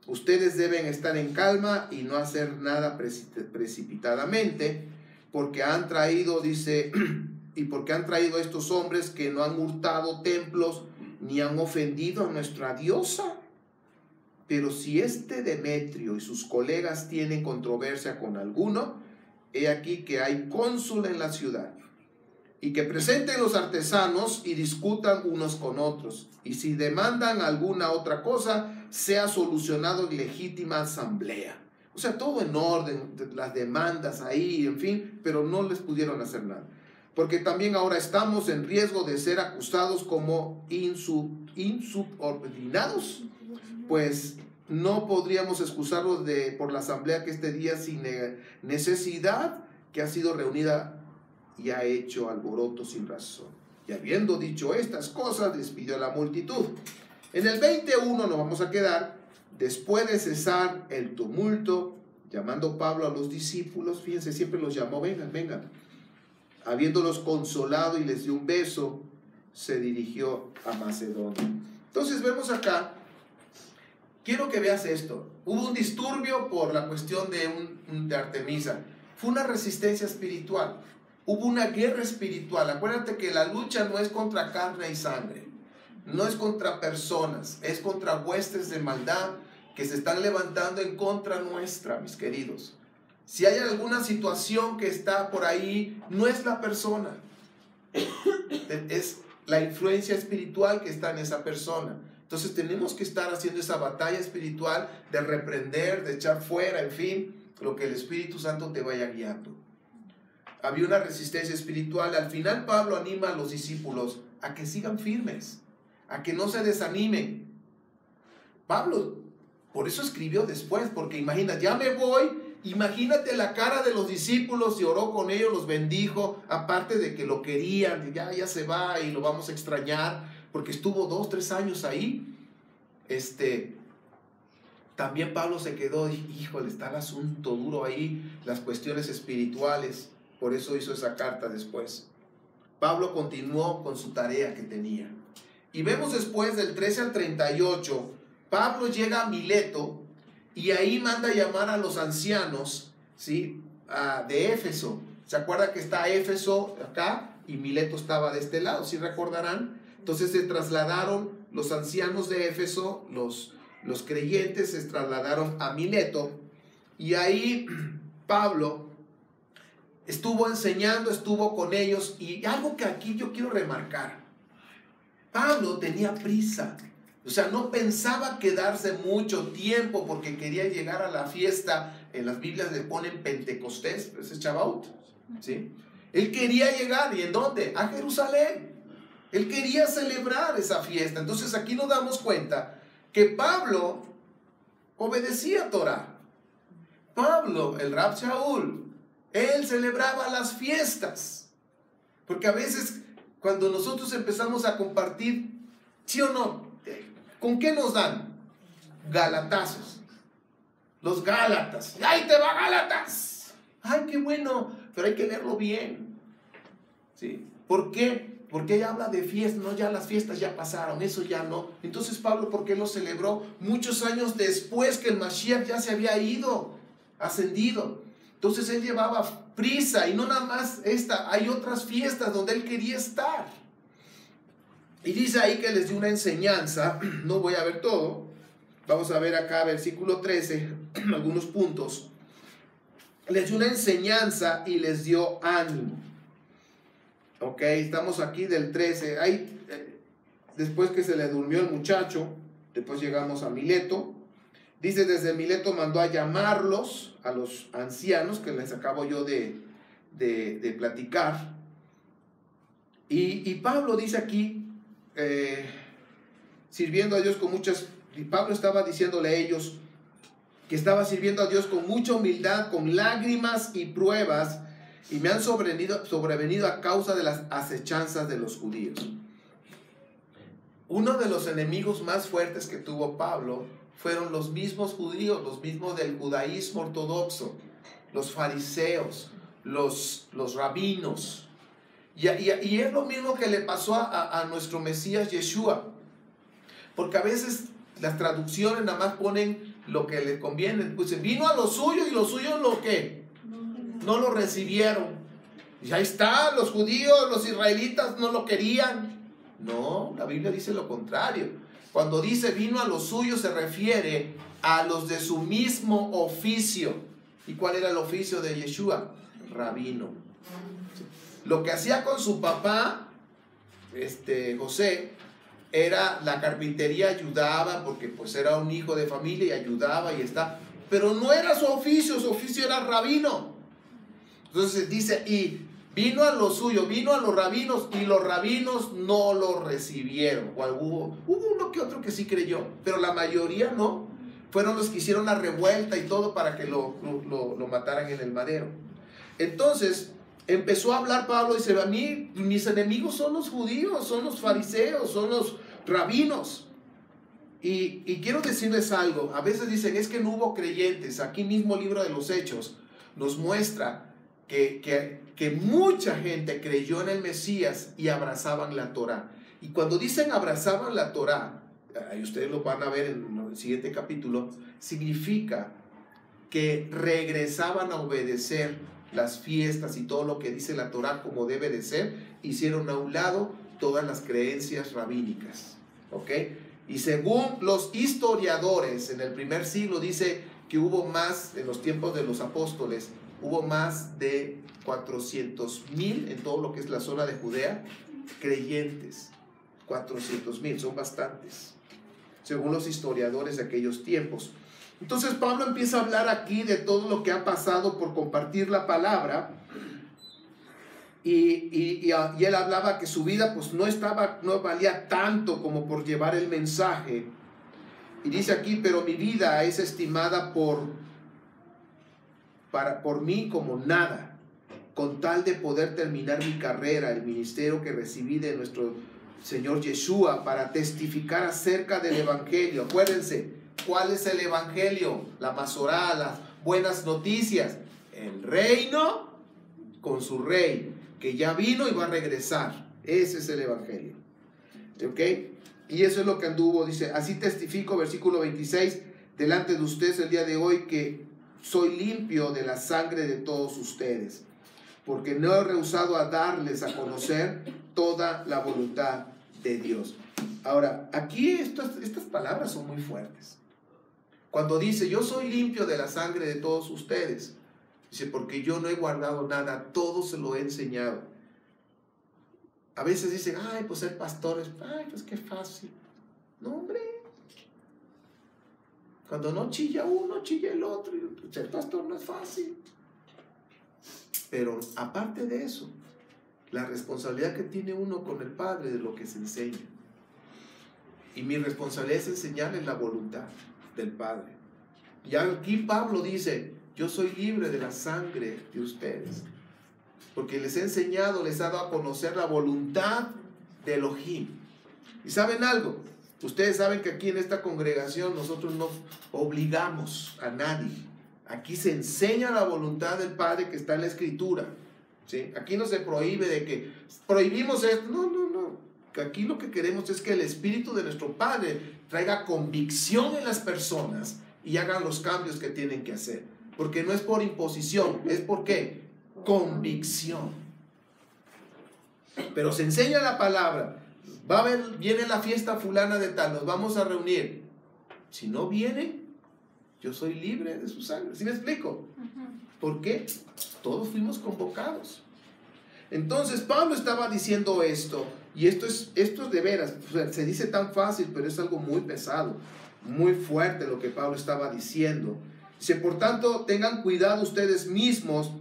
Ustedes deben estar en calma y no hacer nada precipitadamente, porque han traído, dice, y porque han traído estos hombres que no han hurtado templos ni han ofendido a nuestra diosa. Pero si este Demetrio y sus colegas tienen controversia con alguno, he aquí que hay cónsul en la ciudad, y que presenten los artesanos y discutan unos con otros, y si demandan alguna otra cosa, sea solucionado en legítima asamblea. O sea, todo en orden, las demandas ahí, en fin, pero no les pudieron hacer nada. Porque también ahora estamos en riesgo de ser acusados como insubordinados, pues no podríamos excusarlos por la asamblea que este día sin necesidad que ha sido reunida y ha hecho alboroto sin razón. Y habiendo dicho estas cosas, despidió a la multitud. En el 21 nos vamos a quedar. Después de cesar el tumulto, llamando Pablo a los discípulos, fíjense, siempre los llamó, vengan. Habiéndolos consolado y les dio un beso, se dirigió a Macedonia. Entonces vemos acá, quiero que veas esto. Hubo un disturbio por la cuestión de Artemisa. Fue una resistencia espiritual. Hubo una guerra espiritual. Acuérdate que la lucha no es contra carne y sangre. No es contra personas. Es contra huestes de maldad que se están levantando en contra nuestra, mis queridos. Si hay alguna situación que está por ahí, no es la persona. Es la influencia espiritual que está en esa persona. Entonces tenemos que estar haciendo esa batalla espiritual de reprender, de echar fuera, en fin, lo que el Espíritu Santo te vaya guiando. Había una resistencia espiritual. Al final Pablo anima a los discípulos a que sigan firmes, a que no se desanimen. Pablo por eso escribió después, porque imagina, ya me voy. Imagínate la cara de los discípulos, y oró con ellos, los bendijo, aparte de que lo querían, ya se va y lo vamos a extrañar, porque estuvo 2-3 años ahí. También Pablo se quedó, híjole, está el asunto duro ahí, las cuestiones espirituales, por eso hizo esa carta después. Pablo continuó con su tarea que tenía. Y vemos después del 13 al 38, Pablo llega a Mileto, y ahí manda llamar a los ancianos, ¿sí? De Éfeso. ¿Se acuerda que está Éfeso acá y Mileto estaba de este lado? ¿Sí recordarán? Entonces se trasladaron los ancianos de Éfeso, los creyentes se trasladaron a Mileto, y ahí Pablo estuvo enseñando, estuvo con ellos. Y algo que aquí yo quiero remarcar: Pablo tenía prisa. O sea, no pensaba quedarse mucho tiempo porque quería llegar a la fiesta. En las Biblias le ponen Pentecostés, ese es Shavuot, ¿sí? Él quería llegar, ¿y en dónde? A Jerusalén. Él quería celebrar esa fiesta. Entonces aquí nos damos cuenta que Pablo obedecía a Torah. Pablo, el Rab Shaul, él celebraba las fiestas. Porque a veces cuando nosotros empezamos a compartir, ¿sí o no? ¿Con qué nos dan? Galatazos. Los Gálatas. ¡Ay, te va Gálatas! ¡Ay, qué bueno! Pero hay que leerlo bien. ¿Sí? ¿Por qué? Porque ella habla de fiestas. No, ya las fiestas ya pasaron. Eso ya no. Entonces Pablo, ¿por qué lo celebró? Muchos años después que el Mashiach ya se había ido, ascendido. Entonces él llevaba prisa. Y no nada más esta. Hay otras fiestas donde él quería estar. Y dice ahí que les dio una enseñanza. No voy a ver todo. Vamos a ver acá, versículo 13, algunos puntos. Les dio una enseñanza y les dio ánimo. Ok, estamos aquí del 13. Ahí, después que se le durmió el muchacho, después llegamos a Mileto. Dice, desde Mileto mandó a llamarlos, a los ancianos, que les acabo yo de platicar. Y Pablo dice aquí, sirviendo a Dios con muchas... Y Pablo estaba diciéndole a ellos que estaba sirviendo a Dios con mucha humildad, con lágrimas y pruebas, y me han sobrevenido a causa de las acechanzas de los judíos. Uno de los enemigos más fuertes que tuvo Pablo fueron los mismos judíos, los mismos del judaísmo ortodoxo, los fariseos, los rabinos. Y es lo mismo que le pasó a nuestro Mesías Yeshua, porque a veces las traducciones nada más ponen lo que les conviene. Pues vino a lo suyo y los suyos lo que no lo recibieron. Y ahí está, los judíos, los israelitas no lo querían. No, la Biblia dice lo contrario. Cuando dice vino a lo suyo se refiere a los de su mismo oficio. ¿Y cuál era el oficio de Yeshua? Rabino. Lo que hacía con su papá, José, era la carpintería, ayudaba porque pues era un hijo de familia y ayudaba y está, pero no era su oficio era rabino. Entonces dice, y vino a lo suyo, vino a los rabinos y los rabinos no lo recibieron. O hubo uno que otro que sí creyó, pero la mayoría no. Fueron los que hicieron la revuelta y todo para que lo mataran en el madero. Entonces empezó a hablar Pablo y dice, a mí mis enemigos son los judíos, son los fariseos, son los rabinos. Y quiero decirles algo, a veces dicen, es que no hubo creyentes. Aquí mismo el libro de los Hechos nos muestra que mucha gente creyó en el Mesías y abrazaban la Torah. Y cuando dicen abrazaban la Torah, ahí ustedes lo van a ver en el siguiente capítulo, significa que regresaban a obedecer las fiestas y todo lo que dice la Torah como debe de ser, hicieron a un lado todas las creencias rabínicas, ¿ok? Y según los historiadores, en el primer siglo dice que hubo más, en los tiempos de los apóstoles, hubo más de 400,000 en todo lo que es la zona de Judea, creyentes. 400,000, son bastantes, según los historiadores de aquellos tiempos. Entonces Pablo empieza a hablar aquí de todo lo que ha pasado por compartir la palabra, y él hablaba que su vida pues no valía tanto como por llevar el mensaje. Y dice aquí, pero mi vida es estimada por mí como nada, con tal de poder terminar mi carrera, el ministerio que recibí de nuestro Señor Yeshua, para testificar acerca del Evangelio. Acuérdense, ¿cuál es el Evangelio? La Masorá, las buenas noticias. El reino con su rey, que ya vino y va a regresar. Ese es el Evangelio. ¿Ok? Y eso es lo que anduvo, dice, así testifico, versículo 26, delante de ustedes el día de hoy, que soy limpio de la sangre de todos ustedes, porque no he rehusado a darles a conocer toda la voluntad de Dios. Ahora, aquí estas palabras son muy fuertes. Cuando dice, yo soy limpio de la sangre de todos ustedes, dice, porque yo no he guardado nada, todo se lo he enseñado. A veces dicen, ay, pues ser pastor es, ay, pues qué fácil. No, hombre, Cuando no chilla uno, chilla el otro. Y ser pastor no es fácil. Pero aparte de eso, la responsabilidad que tiene uno con el Padre de lo que se enseña. Y mi responsabilidad es enseñarles la voluntad del Padre. Y aquí Pablo dice, yo soy libre de la sangre de ustedes, porque les he enseñado, les he dado a conocer la voluntad de Elohim. ¿Y saben algo? Ustedes saben que aquí en esta congregación nosotros no obligamos a nadie. Aquí se enseña la voluntad del Padre que está en la Escritura, ¿sí? Aquí no se prohíbe de que prohibimos esto. No, no, no. Aquí lo que queremos es que el Espíritu de nuestro Padre traiga convicción en las personas y hagan los cambios que tienen que hacer. Porque no es por imposición, es por ¿qué? Convicción. Pero se enseña la palabra. Va a haber, viene la fiesta fulana de tal, nos vamos a reunir. Si no vienen, yo soy libre de su sangre. ¿Sí me explico? ¿Por qué? Todos fuimos convocados. Entonces Pablo estaba diciendo esto, y esto es de veras, o sea, se dice tan fácil, pero es algo muy pesado, muy fuerte lo que Pablo estaba diciendo. Dice, por tanto, tengan cuidado ustedes mismos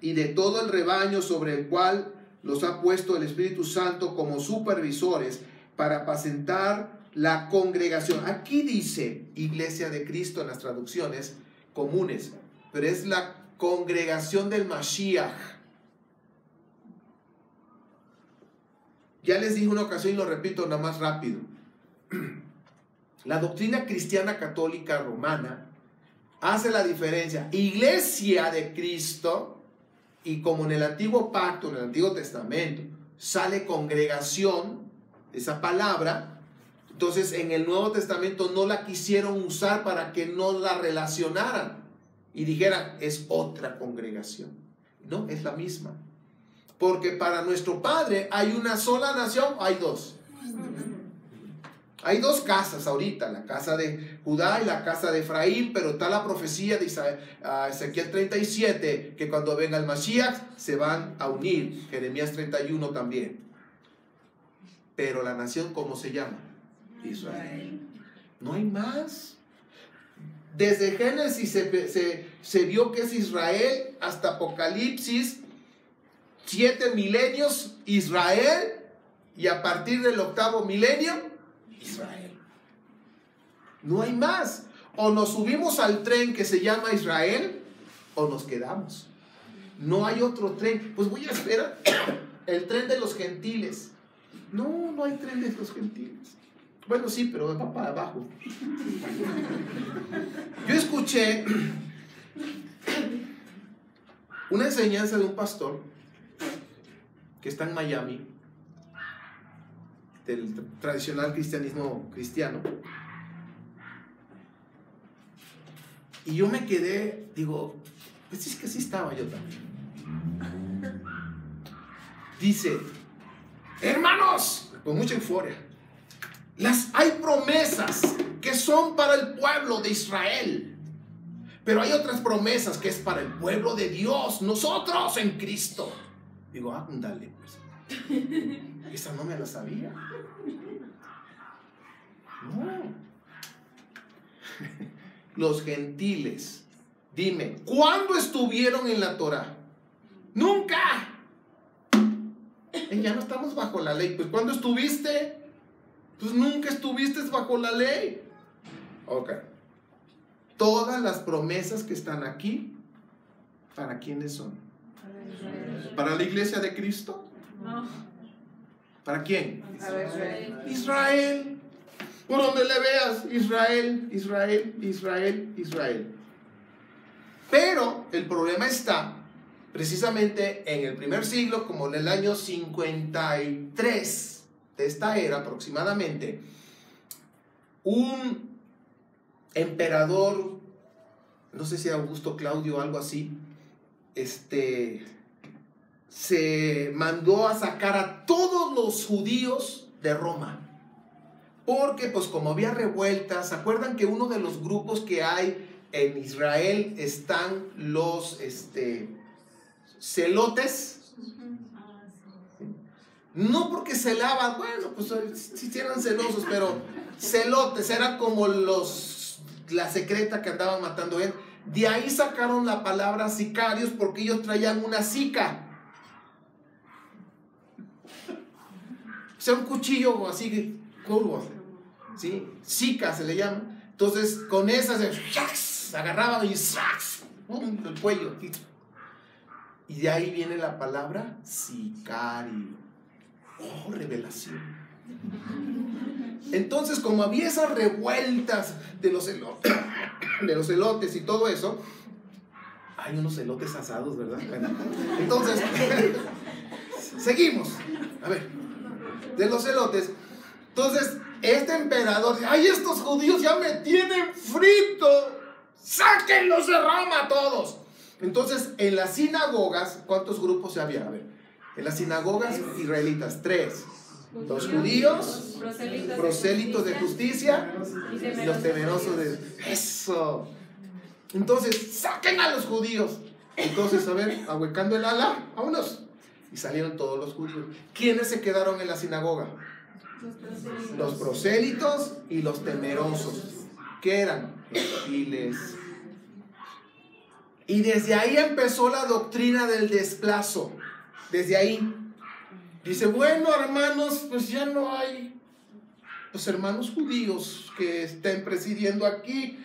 y de todo el rebaño sobre el cual los ha puesto el Espíritu Santo como supervisores para apacentar la congregación. Aquí dice Iglesia de Cristo en las traducciones comunes, pero es la congregación del Mashiach. Ya les dije una ocasión y lo repito nada más rápido. La doctrina cristiana católica romana hace la diferencia. Iglesia de Cristo, y como en el antiguo pacto, en el Antiguo Testamento, sale congregación, esa palabra, entonces en el Nuevo Testamento no la quisieron usar para que no la relacionaran y dijeran, es otra congregación. No, es la misma. Porque para nuestro Padre hay una sola nación, hay dos. Hay dos casas ahorita, la casa de Judá y la casa de Efraín, pero está la profecía de Ezequiel 37, que cuando venga el Mashiach se van a unir. Jeremías 31 también. Pero la nación, ¿cómo se llama? Israel. No hay más. Desde Génesis se vio que es Israel hasta Apocalipsis, 7 milenios Israel, y a partir del 8º milenio Israel. No hay más. O nos subimos al tren que se llama Israel, o nos quedamos. No hay otro tren. Pues voy a esperar el tren de los gentiles. No, no hay tren de los gentiles. Bueno, sí, pero va para abajo. Yo escuché una enseñanza de un pastor que está en Miami, del tradicional cristianismo cristiano, y yo me quedé, digo, pues es que así estaba yo también. Dice, hermanos, con mucha euforia, hay promesas que son para el pueblo de Israel, pero hay otras promesas que es para el pueblo de Dios, nosotros en Cristo. Digo, ándale, pues. Esa no me la sabía. No. Los gentiles, dime, ¿cuándo estuvieron en la Torah? Nunca. Ya no estamos bajo la ley. Pues ¿cuándo estuviste? Pues nunca estuviste bajo la ley. Ok. Todas las promesas que están aquí, ¿para quiénes son? ¿Para la iglesia de Cristo? No. ¿Para quién? Israel. Por donde le veas, Israel, Israel, Israel, Israel. Pero el problema está precisamente en el primer siglo, como en el año 53 de esta era aproximadamente, un emperador, no sé si Augusto Claudio o algo así, se mandó a sacar a todos los judíos de Roma. Porque pues como había revueltas, ¿se acuerdan que uno de los grupos que hay en Israel están los celotes? No porque celaban, bueno, pues si eran celosos, pero celotes eran como los la secreta que andaban matando él. De ahí sacaron la palabra sicarios, porque ellos traían una sica. O sea, un cuchillo así curvo, ¿sí? Sica se le llama. Entonces, con esas se agarraban y el cuello. Y de ahí viene la palabra sicario. Oh, revelación. Entonces, como había esas revueltas de los elotes y todo eso, hay unos elotes asados, ¿verdad? Bueno, entonces, seguimos. A ver, de los elotes. Entonces, este emperador dice: ¡ay, estos judíos ya me tienen frito! ¡Sáquenlos de Roma a todos! Entonces, en las sinagogas, ¿cuántos grupos había? A ver, en las sinagogas israelitas, 3. Los judíos, prosélitos de justicia, y los temerosos de... ¡Eso! Entonces, ¡saquen a los judíos! Entonces, a ver, ahuecando el ala, vámonos. Y salieron todos los judíos. ¿Quiénes se quedaron en la sinagoga? Los prosélitos y los temerosos. ¿Qué eran? Los gentiles. Y desde ahí empezó la doctrina del desplazo. Desde ahí. Dice: bueno, hermanos, pues ya no hay los hermanos judíos que estén presidiendo aquí.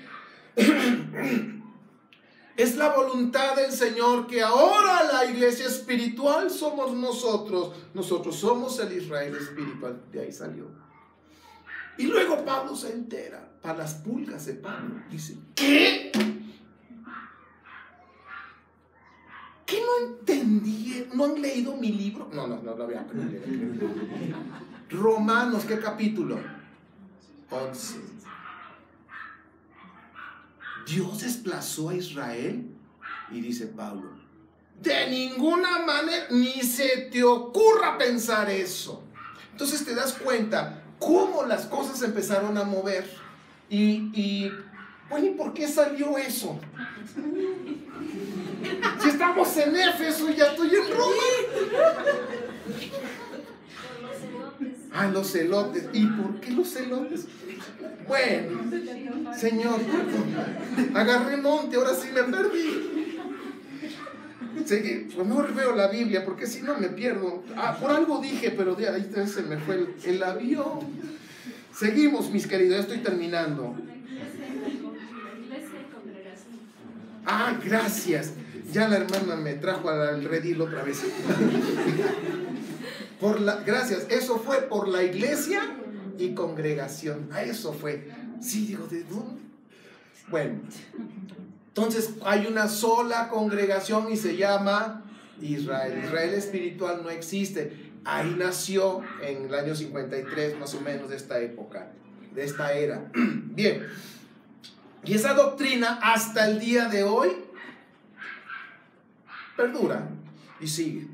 Es la voluntad del Señor que ahora la iglesia espiritual somos nosotros. Nosotros somos el Israel espiritual. De ahí salió. Y luego Pablo se entera. Para las pulgas de Pablo. Dice: ¿qué? ¿Qué no entendí? ¿No han leído mi libro? No lo había aprendido. Romanos, ¿qué capítulo? 11. Dios desplazó a Israel. Y dice Pablo: de ninguna manera, ni se te ocurra pensar eso. Entonces te das cuenta cómo las cosas empezaron a mover. Bueno, ¿y por qué salió eso? Si estamos en Éfeso y ya estoy en Roma. Ah, los elotes. ¿Y por qué los elotes? Bueno, Señor, agarré monte, ahora sí me perdí. Pues mejor veo la Biblia, porque si no me pierdo. Por algo dije, pero de ahí se me fue el avión. Seguimos, mis queridos, ya estoy terminando. Gracias. Ya la hermana me trajo al redil otra vez. Gracias. Eso fue por la iglesia y congregación. Eso fue. Sí, digo, ¿de dónde? Bueno, entonces hay una sola congregación y se llama Israel. Israel espiritual no existe. Ahí nació en el año 53, más o menos, de esta época, de esta era. Bien. Y esa doctrina hasta el día de hoy perdura y sigue.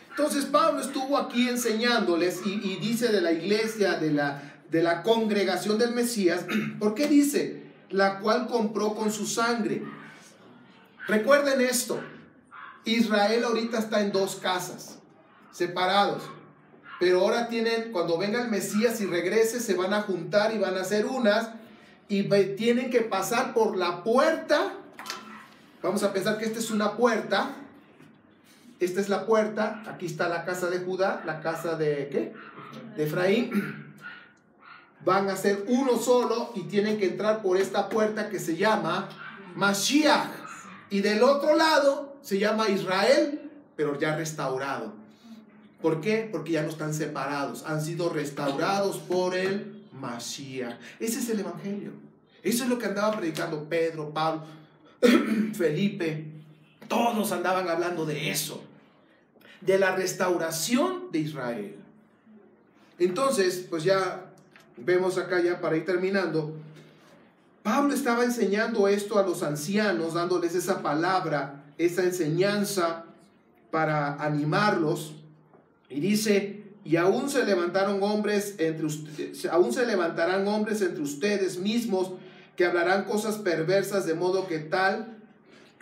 Entonces Pablo estuvo aquí enseñándoles y dice de la iglesia, de la congregación del Mesías. ¿Por qué dice? La cual compró con su sangre. Recuerden esto: Israel ahorita está en 2 casas, separados. Pero ahora cuando venga el Mesías y regrese, se van a juntar y van a hacer unas. Y tienen que pasar por la puerta. Vamos a pensar que esta es una puerta. Esta es la puerta. Aquí está la casa de Judá. La casa de ¿qué? De Efraín. Van a ser uno solo y tienen que entrar por esta puerta que se llama Mashiach. Y del otro lado se llama Israel, pero ya restaurado. ¿Por qué? Porque ya no están separados. Han sido restaurados por el Mashiach. Ese es el evangelio. Eso es lo que andaba predicando Pedro, Pablo, Felipe. Todos andaban hablando de eso, de la restauración de Israel. Entonces, pues ya vemos acá, ya para ir terminando, Pablo estaba enseñando esto a los ancianos, dándoles esa palabra, esa enseñanza para animarlos. Y dice: y aún se levantarán hombres entre ustedes mismos que hablarán cosas perversas, de modo que tal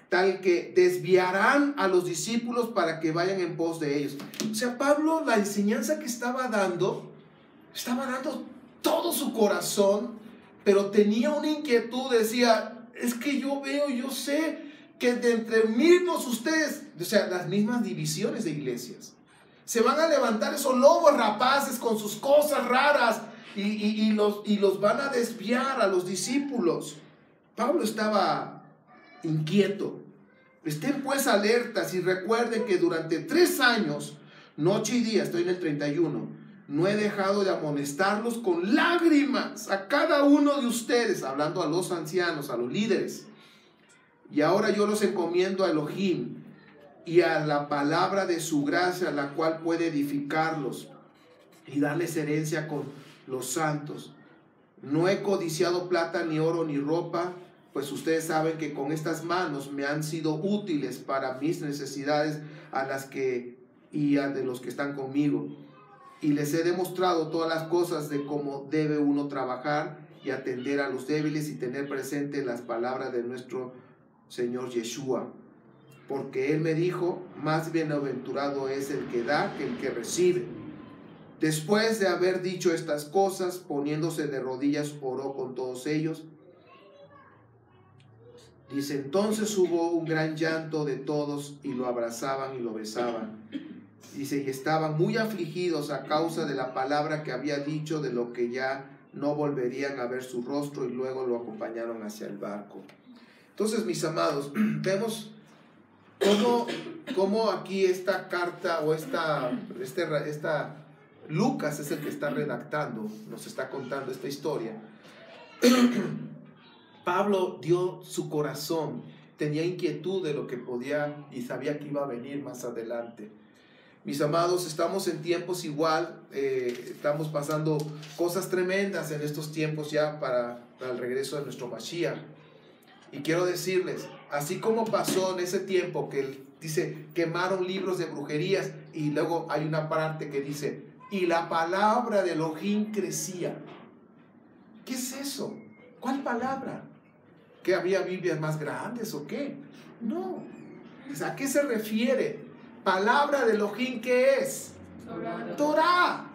que desviarán a los discípulos para que vayan en pos de ellos. O sea, Pablo, la enseñanza que estaba dando todo su corazón pero tenía una inquietud, decía, es que yo veo, yo sé que de entre mismos ustedes, o sea, las mismas divisiones de iglesias, se van a levantar esos lobos rapaces con sus cosas raras y los van a desviar a los discípulos. Pablo estaba inquieto. Estén pues alertas y recuerden que durante 3 años, noche y día, estoy en el 31, no he dejado de amonestarlos con lágrimas a cada uno de ustedes, hablando a los ancianos, a los líderes. Y ahora yo los encomiendo a Elohim y a la palabra de su gracia, la cual puede edificarlos y darles herencia con los santos. No he codiciado plata, ni oro, ni ropa, pues ustedes saben que con estas manos me han sido útiles para mis necesidades y a de los que están conmigo. Y les he demostrado todas las cosas de cómo debe uno trabajar y atender a los débiles y tener presente las palabras de nuestro Señor Yeshua. Porque Él me dijo, más bienaventurado es el que da que el que recibe. Después de haber dicho estas cosas, poniéndose de rodillas, oró con todos ellos. Dice, entonces hubo un gran llanto de todos y lo abrazaban y lo besaban. Dice, y estaban muy afligidos a causa de la palabra que había dicho, de lo que ya no volverían a ver su rostro, y luego lo acompañaron hacia el barco. Entonces, mis amados, vemos cómo aquí esta carta o esta Lucas es el que está redactando, nos está contando esta historia. Pablo dio su corazón, tenía inquietud de lo que podía y sabía que iba a venir más adelante. Mis amados, estamos en tiempos igual, estamos pasando cosas tremendas en estos tiempos ya para el regreso de nuestro Mashiach. Y quiero decirles, así como pasó en ese tiempo que dice, quemaron libros de brujerías, y luego hay una parte que dice, y la palabra de Elohim crecía. ¿Qué es eso? ¿Cuál palabra? ¿Que había Biblias más grandes o qué? No. ¿A qué se refiere? Palabra de Elohim, ¿qué es? Torah.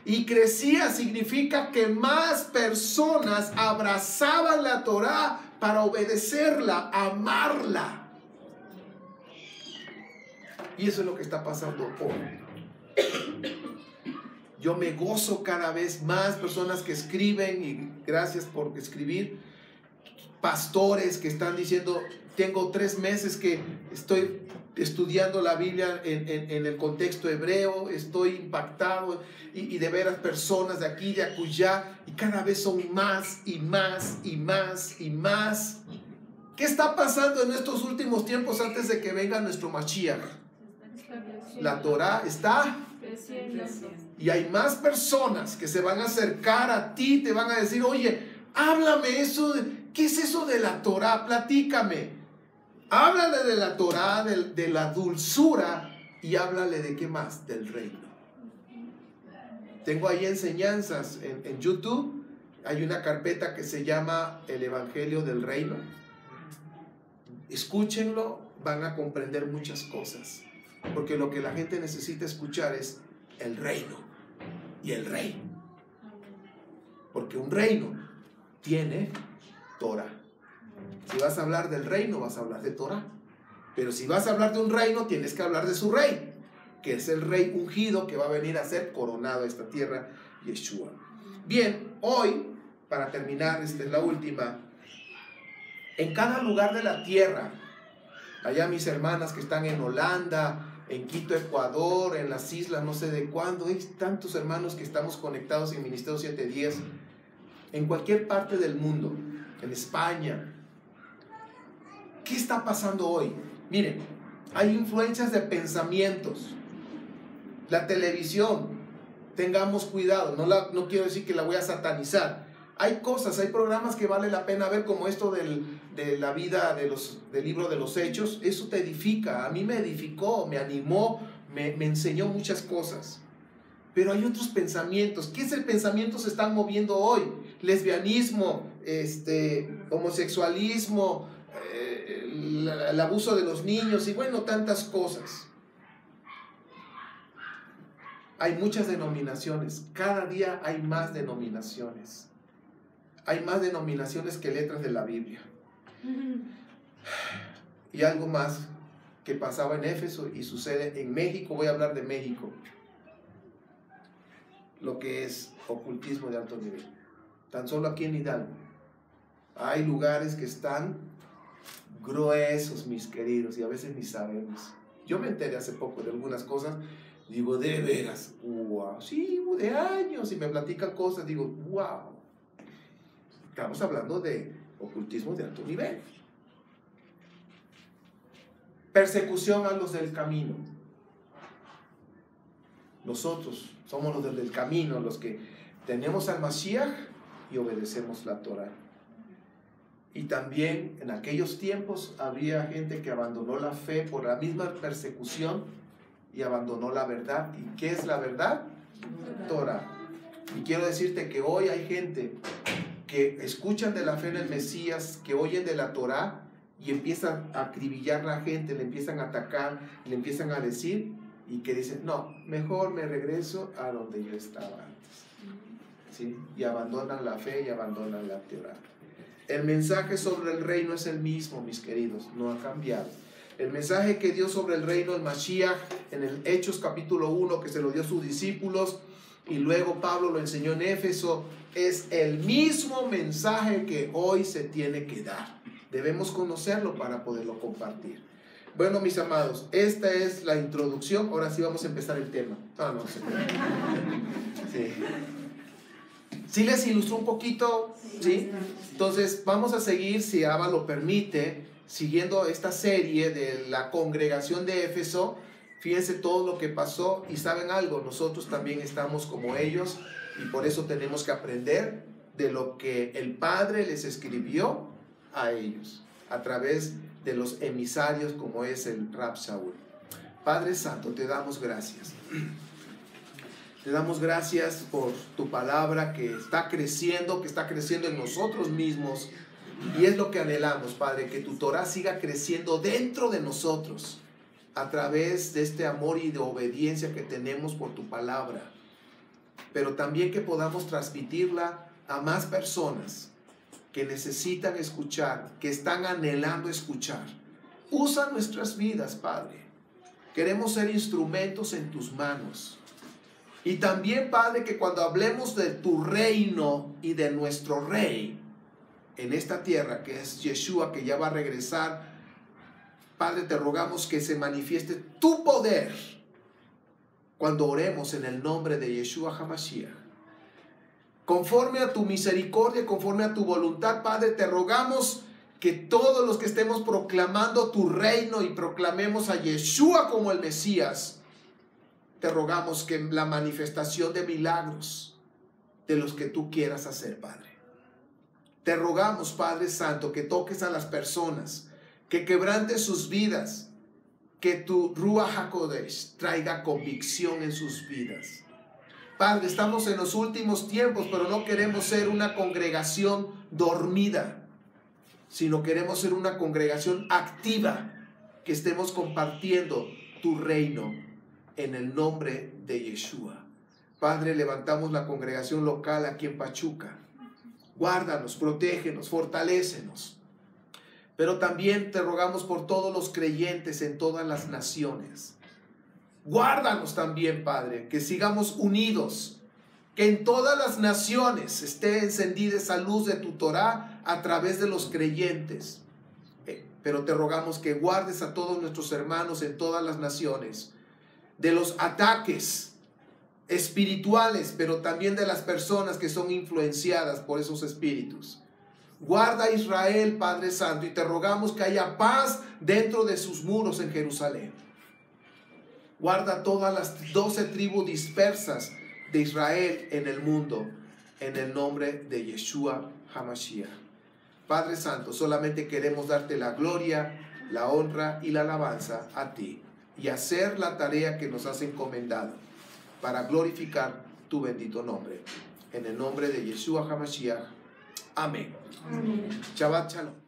Y crecía significa que más personas abrazaban la Torah para obedecerla, amarla. Y eso es lo que está pasando hoy. Yo me gozo cada vez más, personas que escriben, y gracias por escribir, pastores que están diciendo, tengo 3 meses que estoy estudiando la Biblia en el contexto hebreo, estoy impactado, y de veras personas de aquí, de acullá, y cada vez son más y más y más y más. ¿Qué está pasando en estos últimos tiempos antes de que venga nuestro Mashiach? La Torah está creciendo. Y hay más personas que se van a acercar a ti, te van a decir, oye, háblame eso, ¿qué es eso de la Torah? Platícame. Háblale de la Torah, de la dulzura, y háblale de qué más, del reino. Tengo ahí enseñanzas en YouTube. Hay una carpeta que se llama El Evangelio del Reino. Escúchenlo, van a comprender muchas cosas, porque lo que la gente necesita escuchar es el reino y el rey, porque un reino tiene Torah. Si vas a hablar del reino, vas a hablar de Torah. Pero si vas a hablar de un reino, tienes que hablar de su rey, que es el rey ungido que va a venir a ser coronado a esta tierra, Yeshua. Bien, hoy, para terminar, esta es la última. En cada lugar de la tierra, allá mis hermanas que están en Holanda, en Quito, Ecuador, en las islas, no sé de cuándo, hay tantos hermanos que estamos conectados en Ministerio 710, en cualquier parte del mundo, en España. ¿Qué está pasando hoy? Miren, hay influencias de pensamientos. La televisión, tengamos cuidado, no quiero decir que la voy a satanizar. Hay cosas, hay programas que vale la pena ver, como esto de la vida del libro de los Hechos. Eso te edifica. A mí me edificó, me animó, me enseñó muchas cosas. Pero hay otros pensamientos. ¿Qué es el pensamiento que se están moviendo hoy? Lesbianismo, homosexualismo, el abuso de los niños, y bueno, tantas cosas. Hay muchas denominaciones. Cada día hay más denominaciones. hay más denominaciones que letras de la Biblia. Y algo más que pasaba en Éfeso y sucede en México, voy a hablar de México, lo que es ocultismo de alto nivel. Tan solo aquí en Hidalgo hay lugares que están gruesos, mis queridos, y a veces ni sabemos. Yo me enteré hace poco de algunas cosas, digo, de veras, wow, sí, de años, y me platican cosas, digo, wow. Estamos hablando de ocultismo de alto nivel. Persecución a los del camino. Nosotros somos los del camino, los que tenemos al Mashiach y obedecemos la Torah. Y también en aquellos tiempos había gente que abandonó la fe por la misma persecución y abandonó la verdad. ¿Y qué es la verdad? Torah. Y quiero decirte que hoy hay gente que escuchan de la fe en el Mesías, que oyen de la Torah y empiezan a acribillar a la gente, le empiezan a atacar, le empiezan a decir, y que dicen, no, mejor me regreso a donde yo estaba antes. ¿Sí? Y abandonan la fe y abandonan la Torah. El mensaje sobre el reino es el mismo, mis queridos, no ha cambiado. El mensaje que dio sobre el reino el Mashiach en el Hechos capítulo 1, que se lo dio a sus discípulos, y luego Pablo lo enseñó en Éfeso, es el mismo mensaje que hoy se tiene que dar. Debemos conocerlo para poderlo compartir. Bueno, mis amados, esta es la introducción. Ahora sí vamos a empezar el tema. No sé. Sí. ¿Sí les ilustró un poquito? ¿Sí? Entonces vamos a seguir, si Abba lo permite, siguiendo esta serie de la congregación de Éfeso. Fíjense todo lo que pasó y saben algo, nosotros también estamos como ellos y por eso tenemos que aprender de lo que el Padre les escribió a ellos a través de los emisarios como es el Rab Shaul. Padre Santo, te damos gracias. Te damos gracias por tu palabra que está creciendo en nosotros mismos y es lo que anhelamos, Padre, que tu Torah siga creciendo dentro de nosotros a través de este amor y de obediencia que tenemos por tu palabra, pero también que podamos transmitirla a más personas que necesitan escuchar, que están anhelando escuchar. Usa nuestras vidas, Padre. Queremos ser instrumentos en tus manos. Y también, Padre, que cuando hablemos de tu reino y de nuestro rey en esta tierra, que es Yeshua, que ya va a regresar, Padre, te rogamos que se manifieste tu poder cuando oremos en el nombre de Yeshua HaMashiach. Conforme a tu misericordia, conforme a tu voluntad, Padre, te rogamos que todos los que estemos proclamando tu reino y proclamemos a Yeshua como el Mesías, te rogamos que la manifestación de milagros de los que tú quieras hacer, Padre. Te rogamos, Padre Santo, que toques a las personas, que quebrantes sus vidas, que tu Ruach HaKodesh traiga convicción en sus vidas. Padre, estamos en los últimos tiempos, pero no queremos ser una congregación dormida, sino queremos ser una congregación activa, que estemos compartiendo tu reino en el nombre de Yeshua. Padre, levantamos la congregación local aquí en Pachuca. Guárdanos, protégenos, fortalécenos. Pero también te rogamos por todos los creyentes en todas las naciones. Guárdanos también, Padre, que sigamos unidos, que en todas las naciones esté encendida esa luz de tu Torah a través de los creyentes. Pero te rogamos que guardes a todos nuestros hermanos en todas las naciones de los ataques espirituales, pero también de las personas que son influenciadas por esos espíritus. Guarda a Israel, Padre Santo, y te rogamos que haya paz dentro de sus muros en Jerusalén. Guarda todas las 12 tribus dispersas de Israel en el mundo, en el nombre de Yeshua HaMashiach. Padre Santo, solamente queremos darte la gloria, la honra y la alabanza a ti, y hacer la tarea que nos has encomendado para glorificar tu bendito nombre. En el nombre de Yeshua HaMashiach. Amén. Shabbat Shalom.